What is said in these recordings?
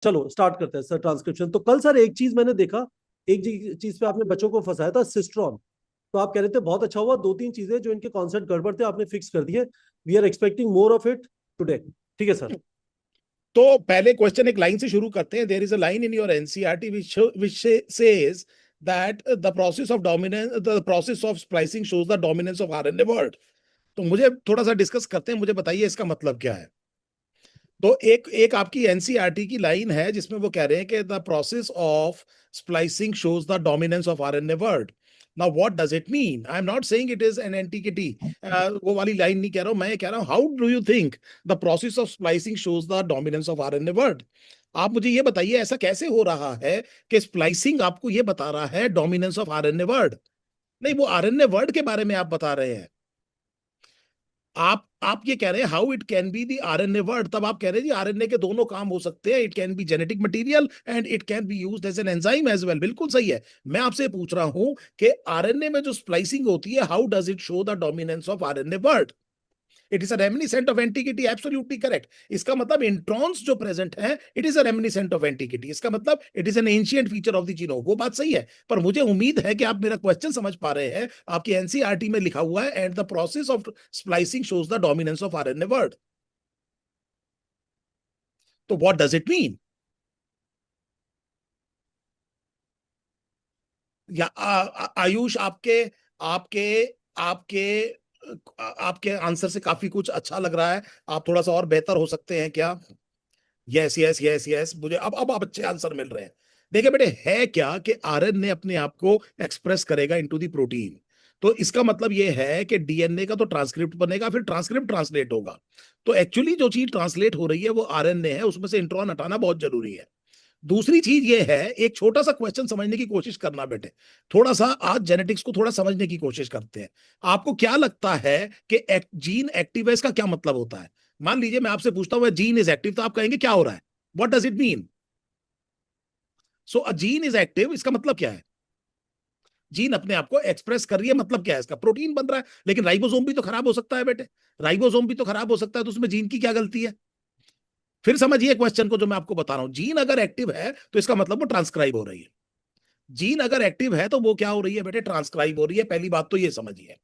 चलो स्टार्ट करते हैं सर ट्रांसक्रिप्शन। तो कल सर एक चीज मैंने देखा, एक चीज पे आपने बच्चों को फंसाया था, सिस्ट्रॉन। तो आप कह रहे थे बहुत अच्छा हुआ, दो तीन चीजें जो इनके कॉन्सेप्ट गड़बड़ थे आपने फिक्स कर दिए। We are expecting more of it today. ठीक है सर। तो पहले क्वेश्चन एक लाइन से शुरू करते हैं। There is a line in your NCERT which says that the process of dominance the process of splicing shows the dominance of RNA word. तो मुझे थोड़ा सा डिस्कस करते हैं, मुझे बताइए इसका मतलब क्या है। तो एक एक आपकी एनसीईआरटी की लाइन है जिसमें वो कह रहे हैं कि the process of splicing shows the dominance of RNA word. Now what does it mean? I am not saying it is an entity, वो वाली लाइन नहीं कह रहा हूं, मैं कह रहा हूं how do you think the process of splicing shows the dominance of RNA word. आप मुझे ये बताइए ऐसा कैसे हो रहा है कि स्प्लाइसिंग आपको ये बता रहा है डोमिनेंस ऑफ आरएनए वर्ड। नहीं, वो आरएनए वर्ड के बारे में आप बता रहे हैं। आप ये कह रहे हैं how it can be the RNA word, तब आप कह रहे हैं जी आरएनए के दोनों काम हो सकते हैं, it can be genetic material and it can be used as an enzyme as well. बिल्कुल सही है। मैं आपसे पूछ रहा हूं कि आरएनए में जो स्प्लाइसिंग होती है, how does it show the dominance of RNA world. It is a reminiscent of antiquity, absolutely correct. इसका मतलब इंट्रॉन्स जो प्रेजेंट है, it is a reminiscent of antiquity, इसका मतलब it is an ancient feature of the genome. वो बात सही है, पर मुझे उम्मीद है कि आप मेरा क्वेश्चन समझ पा रहे हैं। आपकी एनसीईआरटी में लिखा हुआ है and the process of splicing shows the dominance of RNA word. तो व्हाट डज इट मीन? या आयुष, आपके आपके आपके आपके आंसर से काफी कुछ अच्छा लग रहा है। आप थोड़ा सा और बेहतर हो सकते हैं क्या? यस यस यस यस, मुझे अब आप अच्छे आंसर मिल रहे हैं। देखिए बेटे, है क्या कि आरएनए अपने आप को एक्सप्रेस करेगा इनटू द प्रोटीन। तो इसका मतलब ये है कि डीएनए का तो ट्रांसक्रिप्ट बनेगा, फिर ट्रांसक्रिप्ट ट्रांसलेट होगा। तो एक्चुअली जो चीज ट्रांसलेट हो रही है वो आरएनए है, उसमें से इंट्रॉन हटाना बहुत जरूरी है। दूसरी चीज ये है, एक छोटा सा क्वेश्चन समझने की कोशिश करना बेटे। थोड़ा सा आज जेनेटिक्स को थोड़ा समझने की कोशिश करते हैं। आपको क्या लगता है कि जीन एक्टिव है, इसका क्या मतलब होता है? मान लीजिए मैं आपसे पूछता हूँ जीन इज एक्टिव, तो आप कहेंगे क्या हो रहा है? What does it mean? So a gene is active, इसका मतलब क्या है? जीन अपने आप को एक्सप्रेस कर रही है, मतलब क्या है इसका? प्रोटीन बन रहा है। लेकिन राइबोसोम भी तो खराब हो सकता है बेटे, राइबोसोम भी तो खराब हो सकता है, तो उसमें जीन की क्या गलती है? फिर समझिए क्वेश्चन को जो मैं आपको बता रहा हूं। जीन अगर एक्टिव है तो इसका मतलब वो ट्रांसक्राइब हो रही है। जीन अगर एक्टिव है तो वो क्या हो रही है बेटे? ट्रांसक्राइब हो रही है। पहली बात तो ये समझिए,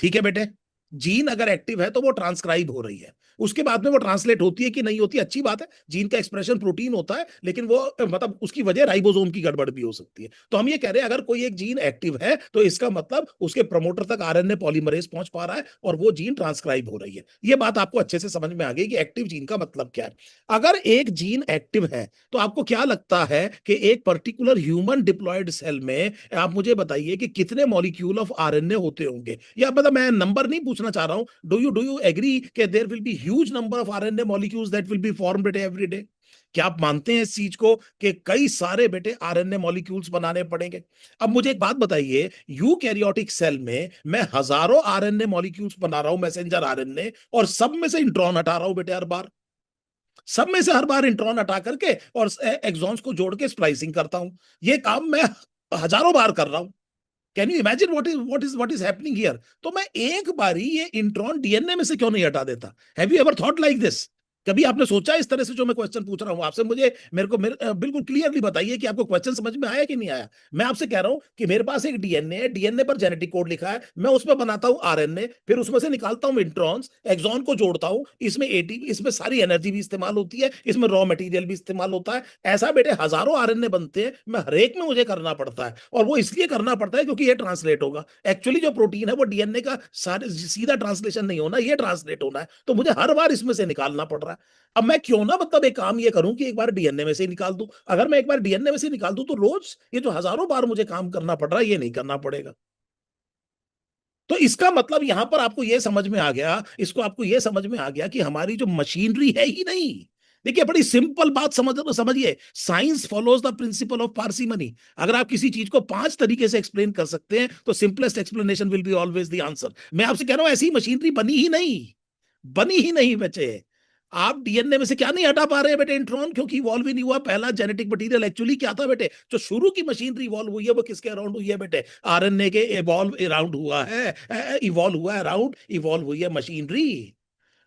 ठीक है बेटे। जीन अगर एक्टिव है तो वो ट्रांसक्राइब हो रही है। उसके बाद में वो ट्रांसलेट होती है कि नहीं होती, अच्छी बात है। जीन का एक्सप्रेशन प्रोटीन होता है, लेकिन वो मतलब उसकी वजह राइबोसोम की गड़बड़ भी हो सकती है। तो हम ये कह रहे हैं अगर कोई एक जीन एक्टिव है तो इसका मतलब उसके प्रमोटर तक आरएनए पॉलीमरेज पहुंच पा रहा है और वो जीन ट्रांसक्राइब हो रही है। ये बात आपको अच्छे से समझ में आ गई कि एक्टिव जीन का मतलब क्या है। अगर एक जीन एक्टिव है तो आपको क्या लगता है कि एक पर्टिकुलर ह्यूमन डिप्लॉयड सेल में, आप मुझे बताइए कि कितने मॉलिक्यूल ऑफ आरएनए होते होंगे? या मतलब मैं नंबर नहीं पूछना चाह रहा हूं, डू यू एग्री कि there will be huge number of RNA molecules that will be formed every day? क्या आप मानते हैं इस चीज को कि कई सारे बेटे आरएनए मॉलिक्यूल्स बनाने पड़ेंगे? अब मुझे एक बात बताइए, यूकैरियोटिक सेल में मैं हजारों आरएनए मॉलिक्यूल्स बना रहा हूं, मैसेंजर आरएनए, और सब में से इंट्रॉन हटा रहा हूं बेटे हर बार। सब में से हर बार इंट्रॉन हटा करके और एक्सॉन्स को जोड़ के स्प्लाइसिंग करता हूं। ये काम मैं हजारों बार कर रहा हूं। Can you imagine what is happening here? तो मैं एक बारी ये इंट्रॉन डीएनए में से क्यों नहीं हटा देता? Have you ever thought like this? कभी आपने सोचा इस तरह से? जो मैं क्वेश्चन पूछ रहा हूं आपसे, मुझे बिल्कुल क्लियरली बताइए कि आपको क्वेश्चन समझ में आया कि नहीं आया। मैं आपसे कह रहा हूं कि मेरे पास एक डीएनए है, डीएनए पर जेनेटिक कोड लिखा है, मैं उसमें बनाता हूं आरएनए, फिर उसमें से निकालता हूं इंट्रॉन्स, एक्सॉन को जोड़ता हूं, इसमें एटीपी, इसमें सारी एनर्जी भी इस्तेमाल होती है, इसमें रॉ मटेरियल भी इस्तेमाल होता है। ऐसा बेटे हजारों आरएनए बनते हैं, मैं हर एक में मुझे करना पड़ता है, और वो इसलिए करना पड़ता है क्योंकि ये ट्रांसलेट होगा। एक्चुअली जो प्रोटीन है वो डीएनए का सारे सीधा ट्रांसलेशन नहीं होना, ये ट्रांसलेट होना है, तो मुझे हर बार इसमें से निकालना पड़ रहा है। अब मैं क्यों ना मतलब एक काम ये करूं कि एक बार डीएनए में से निकाल दूं। अगर मैं एक बार डीएनए में से निकाल दूं तो रोज ये जो हजारों बार मुझे काम करना पड़ रहा है, ये नहीं करना पड़ेगा। तो इसका मतलब यहां पर आपको यह समझ में आ गया, इसको आपको यह समझ में आ गया कि हमारी जो मशीनरी है ही नहीं। देखिए बड़ी सिंपल बात समझिए, science follows the principle of parsimony. अगर आप किसी चीज को 5 तरीके से एक्सप्लेन कर सकते हैं तो simplest explanation will be always the answer. मैं आपसे कह रहा हूं ऐसी मशीनरी बनी ही नहीं, बनी ही नहीं बचे। आप डीएनए में से क्या नहीं हटा पा रहे हैं बेटे? इंट्रॉन, क्योंकि इवॉल्व ही नहीं हुआ। पहला जेनेटिक मटेरियल एक्चुअली क्या था बेटे? जो शुरू की मशीनरी इवॉल्व हुई है वो किसके अराउंड हुई है बेटे? आरएनए के इवॉल्व अराउंड हुआ है, इवॉल्व हुआ है अराउंड, इवॉल्व हुई है machinery.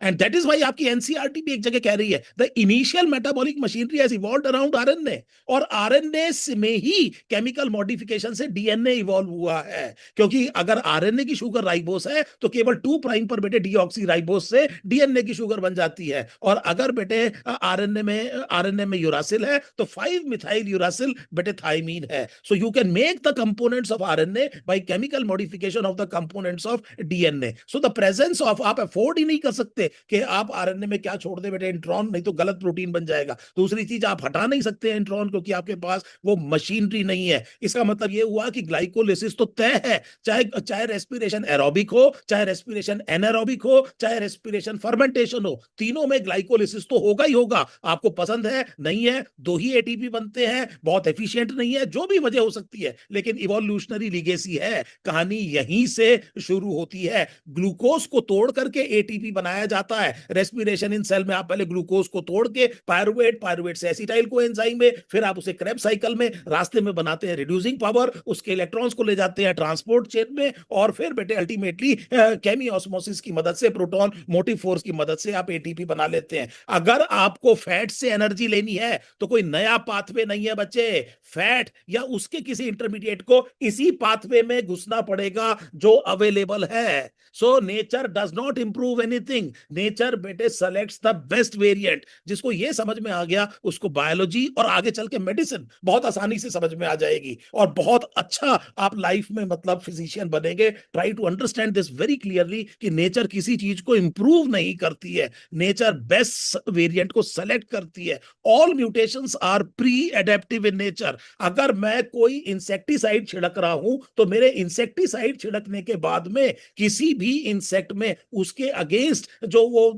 And that is why आपकी एनसीईआरटी भी एक जगह कह रही है the initial metabolic machinery has evolved around RNA, और आरएनए में ही केमिकल मॉडिफिकेशन से डीएनए इवॉल्व हुआ है। क्योंकि अगर आरएनए की शुगर राइबोस है तो केवल 2 प्राइम पर बेटे डीऑक्सी राइबोस से डीएनए की शुगर बन जाती है, और अगर बेटे आरएनए में यूरासिल है तो 5 मिथाइल यूरासिल बेटे थाइमीन है। So you can make the components of RNA by chemical modification of the components of DNA. So the presence of, आप अफोर्ड ही नहीं कर सकते कि आप आरएनए में क्या छोड़ दे बेटे, इंट्रॉन, नहीं तो गलत प्रोटीन बन जाएगा। दूसरी चीज, आप हटा नहीं सकते इंट्रॉन क्योंकि आपके पास वो मशीनरी नहीं है। इसका मतलब ये हुआ कि ग्लाइकोलिसिस तो तय है, चाहे चाहे रेस्पिरेशन एरोबिक हो, चाहे रेस्पिरेशन एनारोबिक हो, चाहे रेस्पिरेशन फर्मेंटेशन हो, तीनों में ग्लाइकोलिसिस तो होगा ही होगा। आपको पसंद है नहीं है, 2 ही एटीपी बनते हैं, बहुत एफिशिएंट नहीं है, जो भी वजह हो सकती है, लेकिन इवोल्यूशनरी लीगेसी है। कहानी यहीं से शुरू होती है। ग्लूकोज को तोड़ करके एटीपी बनाया जाता है। रेस्पिरेशन इन सेल में आप पहले ग्लूकोज को तोड़ के पायरुवेट से एसिटाइल कोएंजाइम में, फिर आप उसे क्रेब्स साइकिल में रास्ते में बनाते हैं रिड्यूसिंग पावर, उसके इलेक्ट्रॉन्स को ले जाते हैं ट्रांसपोर्ट चेन में, और फिर बेटे अल्टीमेटली केमी ऑस्मोसिस की मदद से, प्रोटॉन मोटिव फोर्स की मदद से आप एटीपी बना लेते हैं। अगर आपको फैट से एनर्जी लेनी है तो कोई नया पाथवे नहीं है बच्चे, फैट या उसके किसी इंटरमीडिएट को इसी पाथवे में घुसना पड़ेगा जो अवेलेबल है। So nature does not improve anything, nature बेटे सेलेक्ट्स द बेस्ट वेरिएंट। जिसको ये समझ में आ गया उसको बायोलॉजी और आगे चल के मेडिसिन बहुत आसानी से समझ में आ जाएगी, और बहुत अच्छा आप लाइफ में मतलब फिजिशियन बनेंगे। Try to understand this very clearly कि नेचर किसी चीज को इंप्रूव नहीं करती है, नेचर बेस्ट वेरिएंट को सेलेक्ट करती है। All mutations are pre adaptive in nature. अगर मैं कोई इंसेक्टिसाइड छिड़क रहा हूं तो मेरे इंसेक्टिसाइड छिड़कने के बाद में किसी भी इंसेक्ट में उसके अगेंस्ट जो वो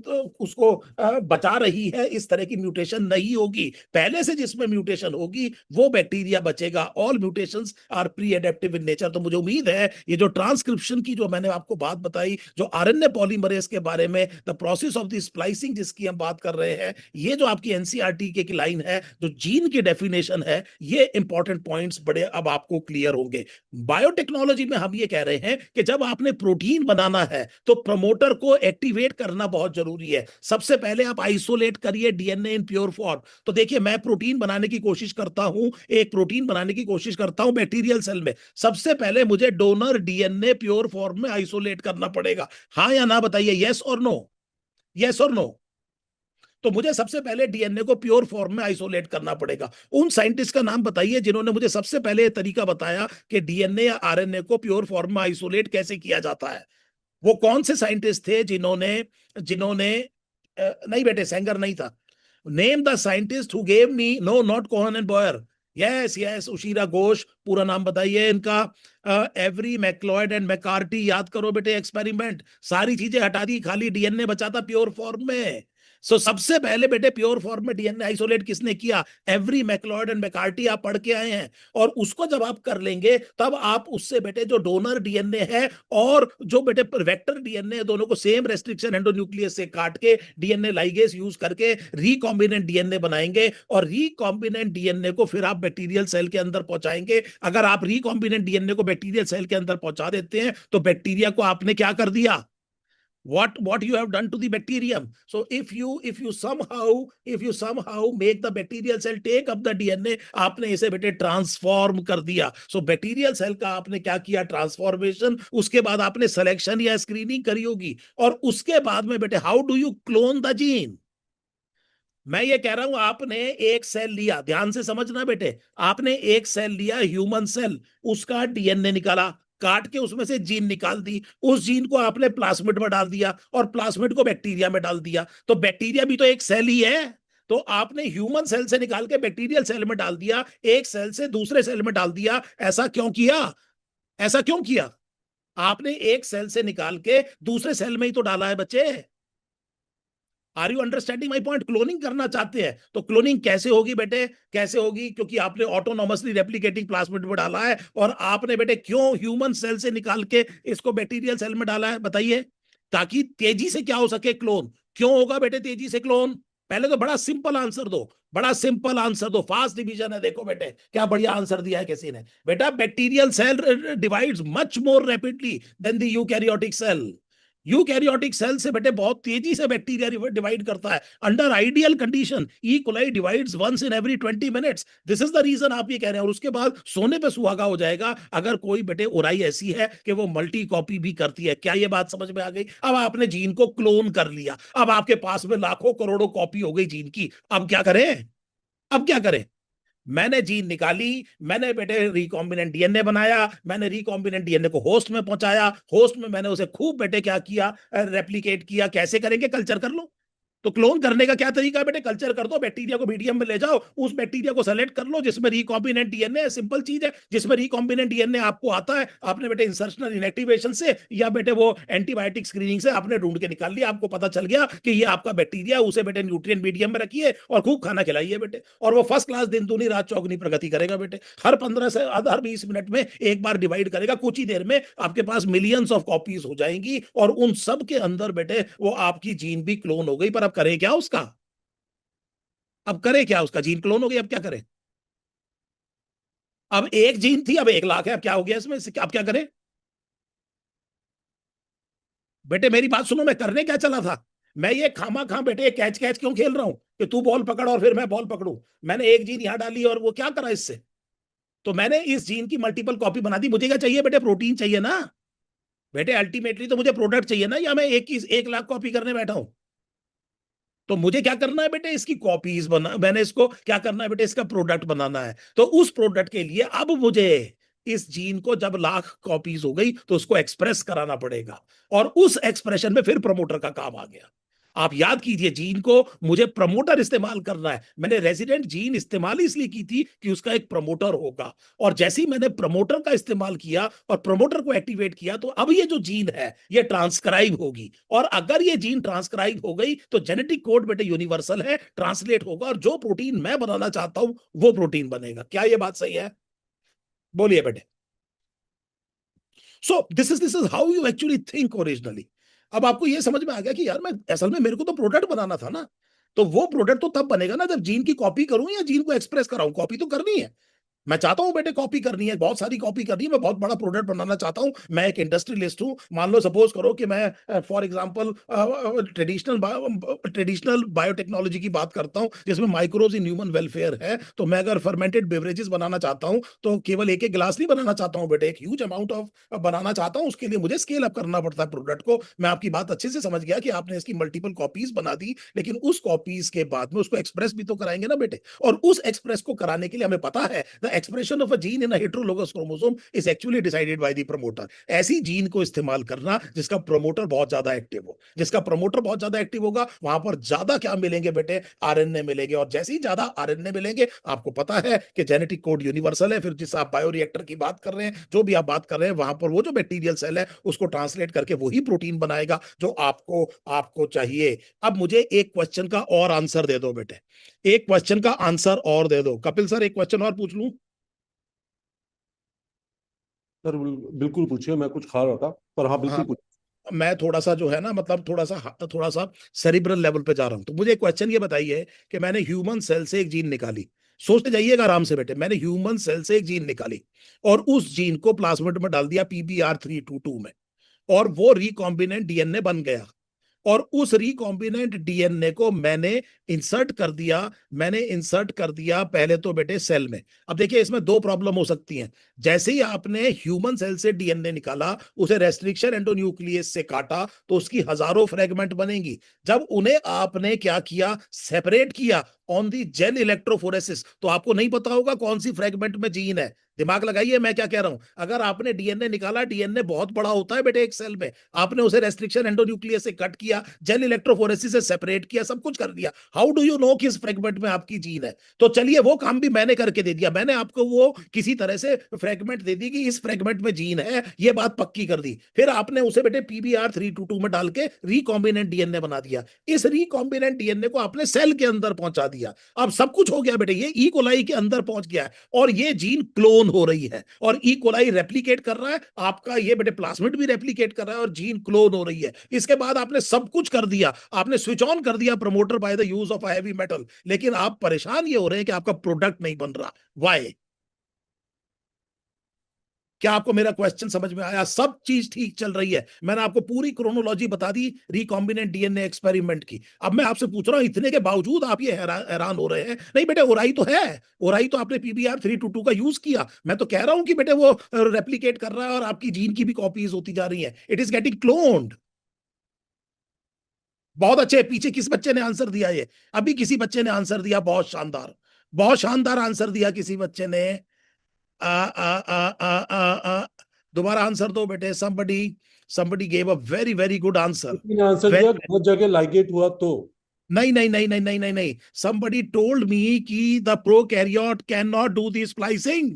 उसको बचा रही है, इस तरह की म्यूटेशन नहीं होगी। पहले से जिसमें म्यूटेशन होगी वो बैक्टीरिया बचेगा। All mutations are pre adaptive in nature. तो मुझे उम्मीद है ये जो ट्रांसक्रिप्शन की जो मैंने आपको बात बताई, जो आरएनए पॉलीमरेज के बारे में, the process of the splicing जिसकी हम बात कर रहे हैं, ये जो आपकी एनसीईआरटी की लाइन है, जो जीन की डेफिनेशन है, ये इंपॉर्टेंट पॉइंट्स बड़े अब आपको क्लियर होंगे। बायोटेक्नोलॉजी में हम ये कह रहे हैं कि जब आपने प्रोटीन बनाना है तो प्रमोटर को एक्टिवेट करना बहुत जरूरी है। सबसे पहले आप आइसोलेट करिए डीएनए इन प्योर फॉर्म। तो देखिए, मैं प्रोटीन बनाने की कोशिश करता हूं, एक प्रोटीन बनाने की कोशिश करता हूं बैक्टीरियल सेल में, सबसे पहले मुझे डोनर डीएनए प्योर फॉर्म में आइसोलेट करना पड़ेगा। हाँ या ना बताइए, यस और नो, यस और नो। तो मुझे सबसे पहले डीएनए को प्योर फॉर्म में आइसोलेट करना पड़ेगा। उन साइंटिस्ट का नाम बताइए जिन्होंने मुझे सबसे पहले तरीका बताया कि डीएनए या आरएनए को प्योर फॉर्म में आइसोलेट कैसे किया जाता है। वो कौन से साइंटिस्ट थे जिन्होंने जिन्होंने नहीं बेटे, सेंगर नहीं था। Name the scientist who gave me, no not Cohen and Boyer, yes yes, उशीरा घोष, पूरा नाम बताइए इनका। एवरी मैक्लॉयड एंड मैकार्टी, याद करो बेटे एक्सपेरिमेंट, सारी चीजें हटा दी, खाली डीएनए बचा था प्योर फॉर्म में। सो सबसे पहले बेटे प्योर फॉर्म में डीएनए आइसोलेट किसने किया? एवरी मैक्लॉयड एंड मैकार्टी, आप पढ़ के आए हैं। और उसको जब आप कर लेंगे तब आप उससे बेटे जो डोनर डीएनए है और जो बेटे वेक्टर डीएनए है, दोनों को सेम रेस्ट्रिक्शन एंडोन्यूक्लियस से काट के डीएनए लाइगेज यूज करके रिकॉम्बिनेंट डीएनए बनाएंगे, और रिकॉम्बिनेंट डीएनए को फिर आप बैक्टीरियल सेल के अंदर पहुंचाएंगे। अगर आप रिकॉम्बिनेंट डीएनए को बैक्टीरियल सेल के अंदर पहुंचा देते हैं तो बैक्टीरिया को आपने क्या कर दिया? What you have done to the bacterium. So if you somehow make the bacterial cell take up the DNA, आपने इसे बेटे ट्रांसफॉर्म कर दिया। सो बैक्टीरियल सेल का आपने क्या किया? ट्रांसफॉर्मेशन। उसके बाद आपने सिलेक्शन या स्क्रीनिंग करी होगी, और उसके बाद में बेटे how do you clone the gene? मैं ये कह रहा हूं, आपने एक सेल लिया, ध्यान से समझना बेटे, आपने एक सेल लिया ह्यूमन सेल, उसका डीएनए निकाला, काट के उसमें से जीन निकाल दी, उस जीन को आपने प्लाज्मिड में डाल दिया, और प्लाज्मिड को बैक्टीरिया में डाल दिया। तो बैक्टीरिया भी तो एक सेल ही है। तो आपने ह्यूमन सेल से निकाल के बैक्टीरियल सेल में डाल दिया, एक सेल से दूसरे सेल में डाल दिया। ऐसा क्यों किया? ऐसा क्यों किया? आपने एक सेल से निकाल के दूसरे सेल में ही तो डाला है बच्चे। Are you understanding my point? Cloning करना चाहते हैं तो क्लोनिंग कैसे होगी बेटे? कैसे होगी? क्योंकि आपने ऑटोनॉमसली रेप्लिकेटिंग प्लाज्मिड में डाला है, और आपने बेटे क्यों ह्यूमन सेल से निकाल के इसको बैक्टीरियल सेल में डाला है बताइए? ताकि तेजी से क्या हो सके? क्लोन। क्यों होगा बेटे तेजी से क्लोन? पहले तो बड़ा सिंपल आंसर दो, बड़ा सिंपल आंसर दो, फास्ट डिवीजन है। देखो बेटे क्या बढ़िया आंसर दिया है किसी ने। बेटा bacterial cell divides much more rapidly than the eukaryotic cell. Eukaryotic cell से बेटे बहुत तेजी से बैक्टीरिया डिवाइड करता है under ideal condition. E coli divides once in every 20 minutes. This is the reason आप ये कह रहे हैं। और उसके बाद सोने पे सुहागा हो जाएगा अगर कोई बेटे ओराई ऐसी है कि वो मल्टी कॉपी भी करती है। क्या ये बात समझ में आ गई? अब आपने जीन को क्लोन कर लिया, अब आपके पास में लाखों करोड़ों कॉपी हो गई जीन की। अब क्या करें? अब क्या करें? मैंने जीन निकाली, मैंने बेटे रिकॉम्बिनेंट डीएनए बनाया, मैंने रिकॉम्बिनेंट डीएनए को होस्ट में पहुंचाया, होस्ट में मैंने उसे खूब बेटे क्या किया, रेप्लिकेट किया। कैसे करेंगे? कल्चर कर लो। तो क्लोन करने का क्या तरीका है बेटे? कल्चर कर दो, बैक्टीरिया को मीडियम में ले जाओ, उस बैक्टीरिया को सेलेक्ट कर लो जिसमें रिकॉम्बिनेंट डीएनए है। सिंपल चीज है, जिसमें रिकॉम्बिनेंट डीएनए आपको आता है, आपने बेटे इंसर्शनल इनएक्टिवेशन से या बेटे वो एंटीबायोटिक स्क्रीनिंग से आपने ढूंढ के निकाल लिया, आपको पता चल गया कि ये आपका बैक्टीरिया। उसे बेटे न्यूट्रिएंट मीडियम में रखिए और खूब खाना खिलाइए बेटे, और वो फर्स्ट क्लास दिन दूनी रात चौगुनी प्रगति करेगा बेटे। हर 20 मिनट में एक बार डिवाइड करेगा, कुछ ही देर में आपके पास मिलियंस ऑफ कॉपीज हो जाएंगी, और उन सब के अंदर बेटे वो आपकी जीन भी क्लोन हो गई। पर अब करें क्या उसका? अब करें क्या? उसका जीन क्लोन हो गया, अब क्या करें? अब एक जीन थी, अब 1 लाख है, अब क्या हो गया इसमें? अब क्या करें? बेटे मेरी बात सुनो, मैं करने क्या चला था? मैं ये खामा खा बेटे कैच कैच क्यों खेल रहा हूं कि तू बॉल पकड़ और फिर मैं बॉल पकड़ू? मैंने एक जीन यहां डाली और वो क्या करा इससे? तो मैंने इस जीन की मल्टीपल कॉपी बना दी। मुझे क्या चाहिए बेटे? प्रोटीन चाहिए ना बेटे। अल्टीमेटली तो मुझे प्रोडक्ट चाहिए ना, या मैं 1 लाख कॉपी करने बैठा हूं? तो मुझे क्या करना है बेटे? इसकी कॉपीज बना, मैंने इसको क्या करना है बेटे? इसका प्रोडक्ट बनाना है। तो उस प्रोडक्ट के लिए अब मुझे इस जीन को जब 1 लाख कॉपीज हो गई तो उसको एक्सप्रेस कराना पड़ेगा, और उस एक्सप्रेशन में फिर प्रमोटर का काम आ गया। आप याद कीजिए, जीन को मुझे प्रमोटर इस्तेमाल करना है। मैंने रेजिडेंट जीन इस्तेमाल इसलिए की थी कि उसका एक प्रमोटर होगा, और जैसे ही मैंने प्रमोटर का इस्तेमाल किया और प्रमोटर को एक्टिवेट किया, तो अब ये जो जीन है ये ट्रांसक्राइब होगी। और अगर ये जीन ट्रांसक्राइब हो गई तो जेनेटिक कोड बेटे यूनिवर्सल है, ट्रांसलेट होगा, और जो प्रोटीन मैं बनाना चाहता हूं वो प्रोटीन बनेगा। क्या ये बात सही है? बोलिए बेटे। So this is how you actually think originally. अब आपको ये समझ में आ गया कि यार मैं असल में मेरे को तो प्रोडक्ट बनाना था ना। तो वो प्रोडक्ट तो तब बनेगा ना जब जीन की कॉपी करूं या जीन को एक्सप्रेस कराऊं। कॉपी तो करनी है। मैं चाहता हूं बेटे कॉपी करनी है, बहुत सारी कॉपी करनी है, मैं बहुत बड़ा प्रोडक्ट बनाना चाहता हूं। मैं एक इंडस्ट्रियलिस्ट हूं। मान लो सपोज करो कि मैं फॉर एग्जांपल ट्रेडिशनल बायोटेक्नोलॉजी की बात करता हूं जिसमें माइक्रोज इन ह्यूमन वेलफेयर है। तो मैं अगर फर्मेंटेड बेवरेजेस बनाना चाहता हूं तो केवल एक एक गिलास नहीं बनाना चाहता हूं बेटे, एक ह्यूज अमाउंट ऑफ बनाना चाहता हूं। उसके लिए मुझे स्केल अप करना पड़ता है प्रोडक्ट को। मैं आपकी बात अच्छे से समझ गया कि आपने इसकी मल्टीपल कॉपीज बना दी, लेकिन उस कॉपीज के बाद में उसको एक्सप्रेस भी तो कराएंगे ना बेटे। और उस एक्सप्रेस को कराने के लिए हमें पता है the expression of a gene in a heterologous chromosome is actually decided by the promoter. ऐसी जीन को इस्तेमाल करना जिसका प्रमोटर बहुत ज्यादा एक्टिव हो। जिसका प्रमोटर बहुत ज्यादा एक्टिव होगा वहां पर ज्यादा क्या मिलेंगे बेटे? आरएनए मिलेंगे, और जैसे ही ज्यादा आरएनए मिलेंगे, आपको पता है कि जेनेटिक कोड यूनिवर्सल है। फिर जिस आप बायोरिएक्टर की बात कर रहे हैं, जो भी आप बात कर रहे हैं, वहां पर वो जो बैक्टीरियल सेल है उसको ट्रांसलेट करके वही प्रोटीन बनाएगा जो आपको आपको चाहिए। अब मुझे एक क्वेश्चन का और आंसर दे दो बेटे, एक क्वेश्चन का आंसर और दे दो। कपिल सर एक क्वेश्चन और पूछ लूं? सर बिल्कुल पूछिए, मैं कुछ खा रहा था, पर हाँ बिल्कुल हाँ, पूछिए। मैं थोड़ा सा जो है ना, मतलब थोड़ा सा सेरिब्रल लेवल पे जा रहा हूं। तो मुझे क्वेश्चन ये बताइए कि मैंने ह्यूमन सेल से एक जीन निकाली। सोचते जाइएगा आराम से बेटे। मैंने ह्यूमन सेल से एक जीन निकाली और उस जीन को प्लाज्मिड में डाल दिया PBR322 में, और वो रिकॉम्बिनेंट डीएनए बन गया। और उस रिकॉम्बिनेंट डीएनए को मैंने इंसर्ट कर दिया पहले तो बेटे सेल में। अब देखिए इसमें दो प्रॉब्लम हो सकती हैं। जैसे ही आपने ह्यूमन सेल से डीएनए निकाला, उसे रेस्ट्रिक्शन एंडोन्यूक्लियस से काटा, तो उसकी हजारों फ्रेगमेंट बनेंगी। जब उन्हें आपने क्या किया? सेपरेट किया ऑन दी जेल इलेक्ट्रोफोरेसिस, तो आपको नहीं पता होगा कौन सी फ्रेगमेंट में जीन है। दिमाग लगाइए मैं क्या कह रहा हूं। अगर आपने डीएनए निकाला, डीएनए बहुत बड़ा होता है बेटे एक सेल में, आपने उसे रेस्ट्रिक्शन एंडोन्यूक्लियस से कट किया, जेल इलेक्ट्रोफोरेसिस से सेपरेट किया, सब कुछ कर दिया। हाउ डू यू नो किस फ्रेगमेंट में आपकी जीन है? तो चलिए वो काम भी मैंने करके दे दिया। मैंने आपको वो किसी तरह से फ्रेगमेंट दे दी कि इस फ्रेगमेंट में जीन है, ये बात पक्की कर दी। फिर आपने उसे बेटे PBR322 में डाल के रिकॉम्बिनेंट डीएनए बना दिया। इस रिकॉम्बिनेंट डीएनए को आपने सेल के अंदर पहुंचा दिया। अब सब कुछ हो गया बेटे, ये ई कोलाई के अंदर पहुंच गया है, और ये जीन क्लोन हो रही है, और ई कोलाई रेप्लिकेट कर रहा है, आपका ये बेटे प्लाज्मिड भी रेप्लिकेट कर रहा है, और जीन क्लोन हो रही है। इसके बाद आपने सब कुछ कर दिया, आपने स्विच ऑन कर दिया promoter by the use of heavy metal, लेकिन आप परेशान ये हो रहे हैं कि आपका प्रोडक्ट नहीं बन रहा। वाई? क्या आपको मेरा क्वेश्चन समझ में आया? सब चीज ठीक चल रही है, मैंने आपको पूरी क्रोनोलॉजी बता दी रिकॉम्बिनेंट डीएनए एक्सपेरिमेंट की। अब मैं आपसे पूछ रहा हूं, इतने के बावजूद आप ये हैरान हो रहे हैं? नहीं बेटे, ओराई तो है, ओराई तो आपने पीबीआर 322 का यूज किया। मैं तो कह रहा हूं कि बेटे वो रेप्लिकेट कर रहा है और आपकी जीन की भी कॉपीज होती जा रही है, इट इज गेटिंग क्लोन्ड। बहुत अच्छे। पीछे किस बच्चे ने आंसर दिया? ये अभी किसी बच्चे ने आंसर दिया, बहुत शानदार, बहुत शानदार आंसर दिया किसी बच्चे ने। आ, आ, आ, आ, आ, आ, दोबारा आंसर दो बेटे। somebody gave a very very good answer। किसी ने आंसर दिया very, गलत जगह लाइगेट हुआ तो। नहीं नहीं नहीं नहीं नहीं नहीं नहीं, somebody told me कि the prokaryote cannot do the splicing।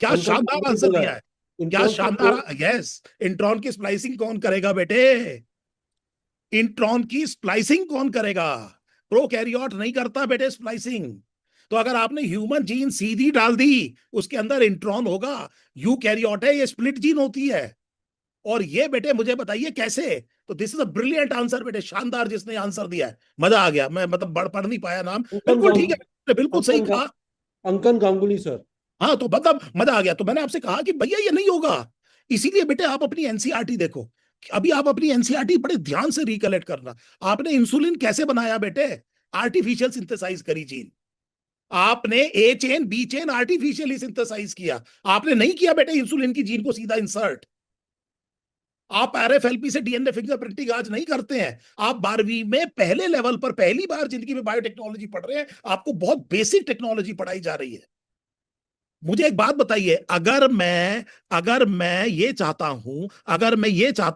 क्या अंकल ने शानदार नहीं आंसर बोला दिया है, है, क्या इंट्रॉन की शानदार। यस, इंट्रॉन की स्प्लाइसिंग कौन करेगा बेटे? इंट्रॉन की स्प्लाइसिंग कौन करेगा? प्रोकैरियोट नहीं करता बेटे स्प्लाइसिंग। तो अगर आपने ह्यूमन जीन सीधी डाल दी, उसके अंदर इंट्रॉन होगा। यूकैरियोट है, ये स्प्लिट जीन होती है। और ये बेटे मुझे बताइए कैसे? तो this is a brilliant answer बेटे, शानदार जिसने आंसर दिया है, मजा आ गया। मैं मतलब पढ़ नहीं पाया नाम। अंकन बिल्कुल ठीक गांग है, बिल्कुल सही अंकन गा, कहा। अंकन गांगुली सर। हाँ, तो मतलब मजा आ गया। तो मैंने आपसे कहा कि भैया ये नहीं होगा। इसीलिए बेटे आप अपनी एनसीईआरटी देखो। अभी आप अपनी एनसीईआरटी बड़े ध्यान से रिकलेक्ट करना। आपने इंसुलिन कैसे बनाया बेटे? आर्टिफिशियल सिंथेसाइज करी जीन। आपने A chain B chain artificially synthesize किया। आपने नहीं किया बेटे इंसुलिन की जीन को सीधा इंसर्ट। आप आरएफएलपी से डीएनए फिंगरप्रिंटिंग आज नहीं करते हैं। आप 12वीं में पहले लेवल पर पहली बार जिंदगी में बायोटेक्नोलॉजी पढ़ रहे हैं। आपको बहुत बेसिक टेक्नोलॉजी पढ़ाई जा रही है। मुझे एक बात बताइए, अगर मैं ये चाहता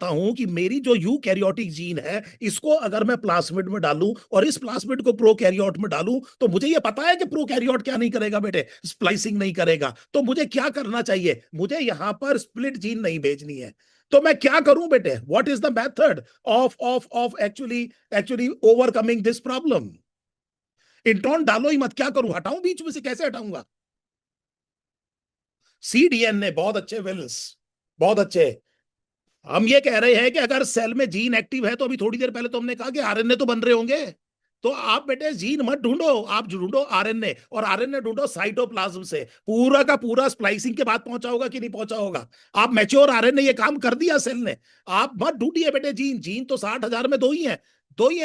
हूं कि मेरी जो यूकैरियोटिक जीन है, इसको अगर मैं प्लास्मिड में डालूं और इस प्लास्मिड को प्रोकैरियोट में डालूं, तो मुझे ये पता है कि प्रोकैरियोट क्या नहीं करेगा बेटे? स्प्लाइसिंग नहीं करेगा। तो मुझे क्या करना चाहिए? मुझे यहां पर स्प्लिट जीन नहीं भेजनी है। तो मैं क्या करूं बेटे? What is the method of actually overcoming this problem? Intron डालो ही मत, क्या करूं? हटाऊं बीच में से? कैसे हटाऊंगा? सीडीएनए बहुत अच्छे विल्स, बहुत अच्छे। हम ये कह रहे हैं कि अगर सेल में जीन एक्टिव है, तो अभी थोड़ी देर पहले तो हमने कहा कि आरएनए तो बन रहे होंगे। तो आप बेटे जीन मत ढूंढो, आप ढूंढो आरएनए, और आरएनए ढूंढो साइटोप्लाज्म से। पूरा का पूरा स्प्लाइसिंग के बाद पहुंचा होगा कि नहीं पहुंचा होगा? आप मैच्योर आरएनए ये काम कर दिया सेल ने। आप मत ढूंढिए बेटे जीन। जीन तो 60,000 में दो ही है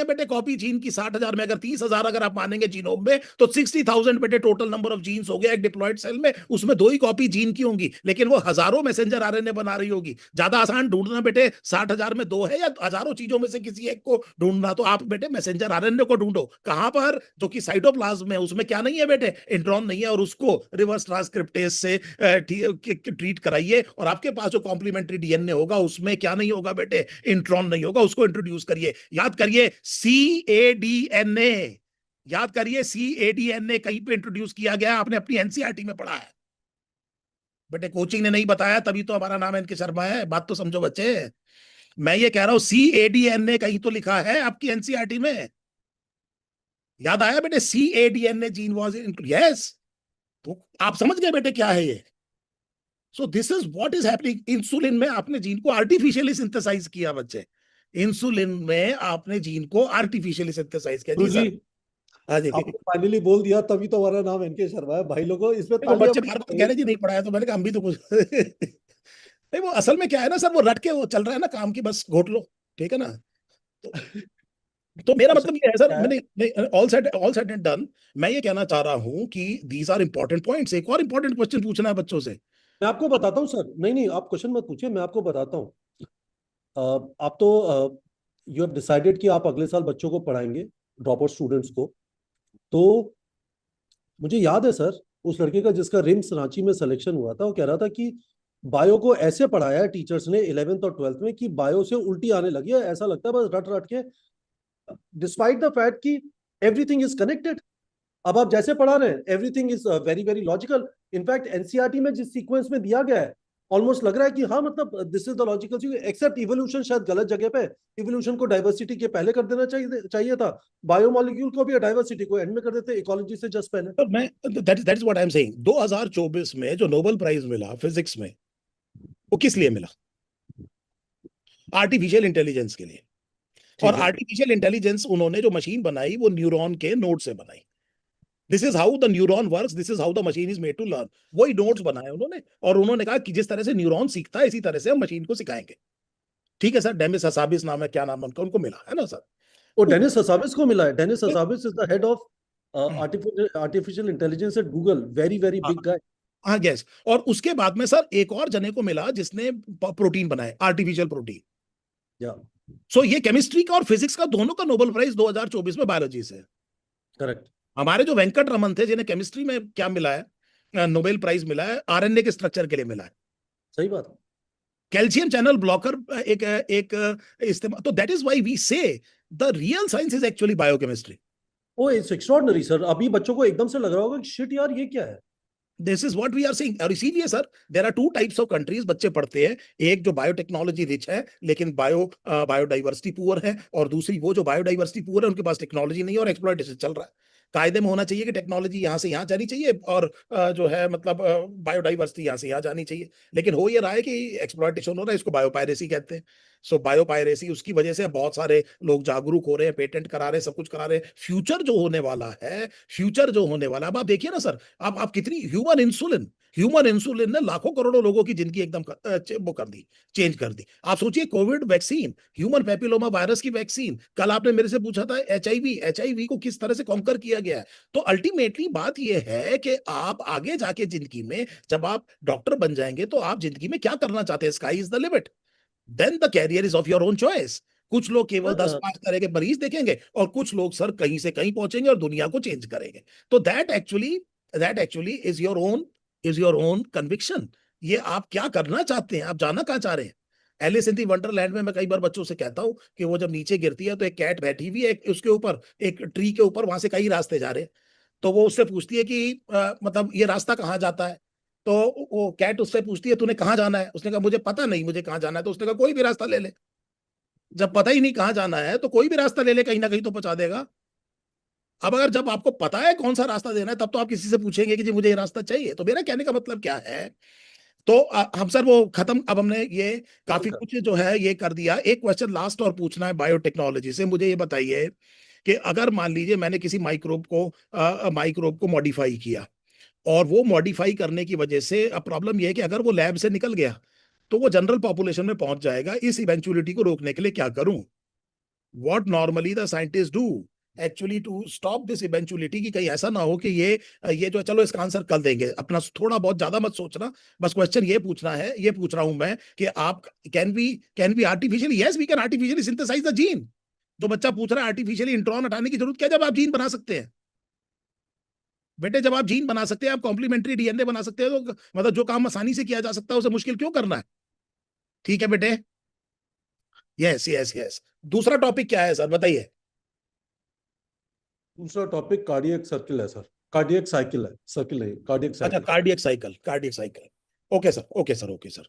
बेटे कॉपी जीन की। 60,000 में अगर 30,000 अगर आप मानेंगे जीनोम में, तो 60,000 बेटे टोटल नंबर ऑफ जीन्स हो गया एक डिप्लॉयड सेल में। उसमें दो ही कॉपी जीन की होंगी, लेकिन वो हजारों मैसेंजर आरएनए बना रही होगी। ज्यादा आसान ढूंढना बेटे 60,000 में दो है, या हजारों चीजों में से किसी एक को ढूंढना। तो आप बेटे मैसेंजर आरएनए को ढूंढो। कहां पर? जो कि साइटोप्लाज्म है, उसमें क्या नहीं है बेटे? इंट्रॉन नहीं है, और उसको रिवर्स ट्रांसक्रिप्टेज से ट्रीट कराइए, और आपके पास जो कॉम्प्लीमेंट्री डीएनए होगा उसमें क्या नहीं होगा बेटे? इंट्रॉन नहीं होगा, उसको इंट्रोड्यूस करिए। याद करिए सीएडीएनए, याद करिए सीएडीएनए कहीं पे इंट्रोड्यूस किया गया, आपने अपनी एनसीईआरटी में पढ़ा है बेटे। कोचिंग ने नहीं बताया, तभी तो हमारा नाम एनके शर्मा है। बात तो समझो बच्चे। मैं ये कह रहा हूं सीएडीएनए कहीं तो लिखा है आपकी एनसीईआरटी में। याद आया बेटे? सीएडीएनए जीन वाज यस। तो आप समझ गए बेटे क्या है ये? So this is what is happening. Insulin में आपने जीन को आर्टिफिशियली सिंथेसाइज किया बच्चे। इंसुलिन में आपने जीन को आर्टिफिशियली सिंथेसाइज किया। जी गुरु जी, सर। हाँ जी। आपने फाइनली बोल दिया, तभी तो हमारा नाम एनके शर्मा है। भाई लोगों, इसमें वो तालियां बच्चे बार बार कह रहे जी नहीं पढ़ाया, तो मैंने कहा हम भी तो कुछ नहीं, वो असल में क्या है ना सर, वो रट के वो चल रहा है ना काम की, बस घोट लो। ठीक है ना? तो, तो मेरा अच्छा, मतलब ये है सर, क्या है? मैंने ऑल सेट एंड डन। मैं ये कहना चाह रहा हूं कि दीज आर इंपॉर्टेंट पॉइंट्स। एक और इंपॉर्टेंट क्वेश्चन पूछना है बच्चों से। मैं आपको बताता हूँ सर। नहीं नहीं, आप क्वेश्चन मत पूछिए, मैं आपको बताता हूँ। आप तो यू हैव डिसाइडेड कि आप अगले साल बच्चों को पढ़ाएंगे, ड्रॉप आउट स्टूडेंट्स को। तो मुझे याद है सर, उस लड़के का जिसका रिम्स रांची में सिलेक्शन हुआ था, वो कह रहा था कि बायो को ऐसे पढ़ाया है टीचर्स ने 11th और 12th में कि बायो से उल्टी आने लगी है। ऐसा लगता है बस रट रट के, डिस्पाइट द फैक्ट कि एवरीथिंग इज कनेक्टेड। अब आप जैसे पढ़ा रहे हैं, everything is very very logical. In fact NCERT में जिस सीक्वेंस में दिया गया है, ऑलमोस्ट लग रहा है कि हाँ, मतलब this is the logical, except evolution शायद गलत जगह पे। इवोल्यूशन को डाइवर्सिटी के पहले कर देना चाहिए था। बायोमोलिक्यूल को भी डाइवर्सिटी को एंड में कर देते, इकोलॉजी से जस्ट पहले। तो मैं that is what I am saying. 2024 में जो नोबेल प्राइज मिला फिजिक्स में, वो किस लिए मिला? आर्टिफिशियल इंटेलिजेंस के लिए। और ठीक है। आर्टिफिशियल इंटेलिजेंस उन्होंने जो मशीन बनाई, वो न्यूरॉन के नोड से बनाई। This is how the neuron works, this is how the machine is made to learn. वही नोट्स बनाए उन्होंने, और उन्होंने कहा कि जिस तरह से न्यूरॉन सीखता है इसी तरह से हम मशीन को सिखाएंगे। ठीक है सर, डेमिस हसाबिस नाम है, क्या नाम है उनका, उनको मिला है ना सर। वो तो डेनिस हसाबिस को मिला है। डेनिस तो- Hassabis is the head of artificial intelligence at Google, very very हाँ बिग गाय। हाँ गैस। और उसके बाद में सर एक और जने को मिला जिसने प्रोटीन बनाए, आर्टिफिशियल प्रोटीन। या सो ये केमिस्ट्री का और फिजिक्स का दोनों का नोबेल प्राइज 2024 में बायोलॉजी से है। करेक्ट। हमारे जो वेंकट रमन थे जिन्हें केमिस्ट्री में क्या मिला है, नोबेल प्राइज मिला है, आरएनए के स्ट्रक्चर के लिए मिला है। सही बात है। कैल्शियम चैनल ब्लॉकर एक एक इस्तेमाल। तो दैट इज व्हाई वी से the real science is actually biochemistry. Oh it's extraordinary sir. अभी बच्चों को एकदम से लग रहा होगा कि शिट यार ये क्या है। This is what we are saying. और इसीलिए sir there are two types of countries बच्चे पढ़ते हैं, एक जो बायोटेक्नोलॉजी रिच है लेकिन बायोडाइवर्सिटी पुअर है, और दूसरी वो जो बायोडाइवर्सिटी पुअर है उनके पास टेक्नोलॉजी नहीं है और एक्सप्लॉइटेशन चल रहा है। कायदे में होना चाहिए कि टेक्नोलॉजी यहाँ से यहाँ जानी चाहिए, और जो है मतलब बायोडाइवर्सिटी यहाँ से यहाँ जानी चाहिए। लेकिन हो ये रहा है कि एक्सप्लॉइटेशन हो रहा है, इसको बायोपायरेसी कहते हैं। सो बायोपायरेसी, उसकी वजह से बहुत सारे लोग जागरूक हो रहे हैं, पेटेंट करा रहे हैं, सब कुछ करा रहे हैं। फ्यूचर जो होने वाला है, फ्यूचर जो होने वाला है, अब आप देखिए ना सर, आप कितनी ह्यूमन इंसुलिन ने लाखों करोड़ों लोगों की जिंदगी एकदम वो कर दी, चेंज कर दी। आप सोचिए Covid vaccine, human papilloma virus की वैक्सीन, कल आपने मेरे से पूछा था एचआईवी को किस तरह से कॉन्कर किया गया है। तो अल्टीमेटली बात यह है कि आप आगे जाके जिंदगी में जब आप डॉक्टर बन जाएंगे तो आप जिंदगी में क्या करना चाहते हैं, sky is the limit, then the career is of your own choice. कुछ लोग केवल 10 5 तरह के मरीज देखेंगे, और कुछ लोग सर कहीं से कहीं पहुंचेंगे और दुनिया को चेंज करेंगे। तो that actually is your own conviction. ये आप क्या करना चाहते हैं, आप जाना कहाँ चाह रहे हैं। एलिस इन दी वंडरलैंड में मैं कई बार बच्चों से कहता हूं कि वो जब नीचे गिरती है तो एक कैट बैठी हुई है उसके ऊपर, एक ट्री के ऊपर, वहां से कई रास्ते जा रहे हैं। तो वो उससे पूछती है कि मतलब ये रास्ता कहाँ जाता है। तो वो कैट उससे पूछती है तूने कहाँ जाना है, उसने कहा मुझे पता नहीं मुझे कहाँ जाना है। तो उसने कहा कोई भी रास्ता ले ले, जब पता ही नहीं कहाँ जाना है तो कोई भी रास्ता ले ले, कहीं ना कहीं तो पहुंचा देगा। अब अगर जब आपको पता है कौन सा रास्ता देना है तब तो आप किसी से पूछेंगे कि जी मुझे ये रास्ता चाहिए। तो मेरा कहने का मतलब क्या है, तो हम सर वो खत्म, अब हमने ये काफी कुछ जो है ये कर दिया। एक क्वेश्चन लास्ट और पूछना है बायोटेक्नोलॉजी से, मुझे ये बताइए कि अगर मान लीजिए मैंने किसी माइक्रोब को मॉडिफाई किया, और वो मॉडिफाई करने की वजह से अब प्रॉब्लम यह है कि अगर वो लैब से निकल गया तो वो जनरल पॉपुलेशन में पहुंच जाएगा, इस इवेंचुअलिटी को रोकने के लिए क्या करूं, what normally the scientist do actually to stop this eventuality, कि कहीं ऐसा ना हो कि ये जो, चलो इसका आंसर कल देंगे, अपना थोड़ा बहुत ज्यादा मत सोचना, बस क्वेश्चन ये पूछना है, ये पूछ रहा हूं मैं कि आप can we artificially, yes we can artificially synthesise the gene. जो बच्चा पूछ रहा है आर्टिफिशियली इंट्रॉन हटाने की जरूरत क्या है जब आप जीन बना सकते हैं। बेटे जब आप जीन बना सकते हैं, आप कॉम्प्लीमेंट्री डीएनए बना सकते हैं, तो मतलब जो काम आसानी से किया जा सकता है उसे मुश्किल क्यों करना है। ठीक है बेटे, यस यस यस। दूसरा टॉपिक क्या है सर बताइए। दूसरा टॉपिक कार्डियक सर्किल है सर। कार्डियक साइकिल है, सर्किल है, कार्डियक अच्छा, cycle. Cardiac cycle. Okay sir, okay sir, okay sir.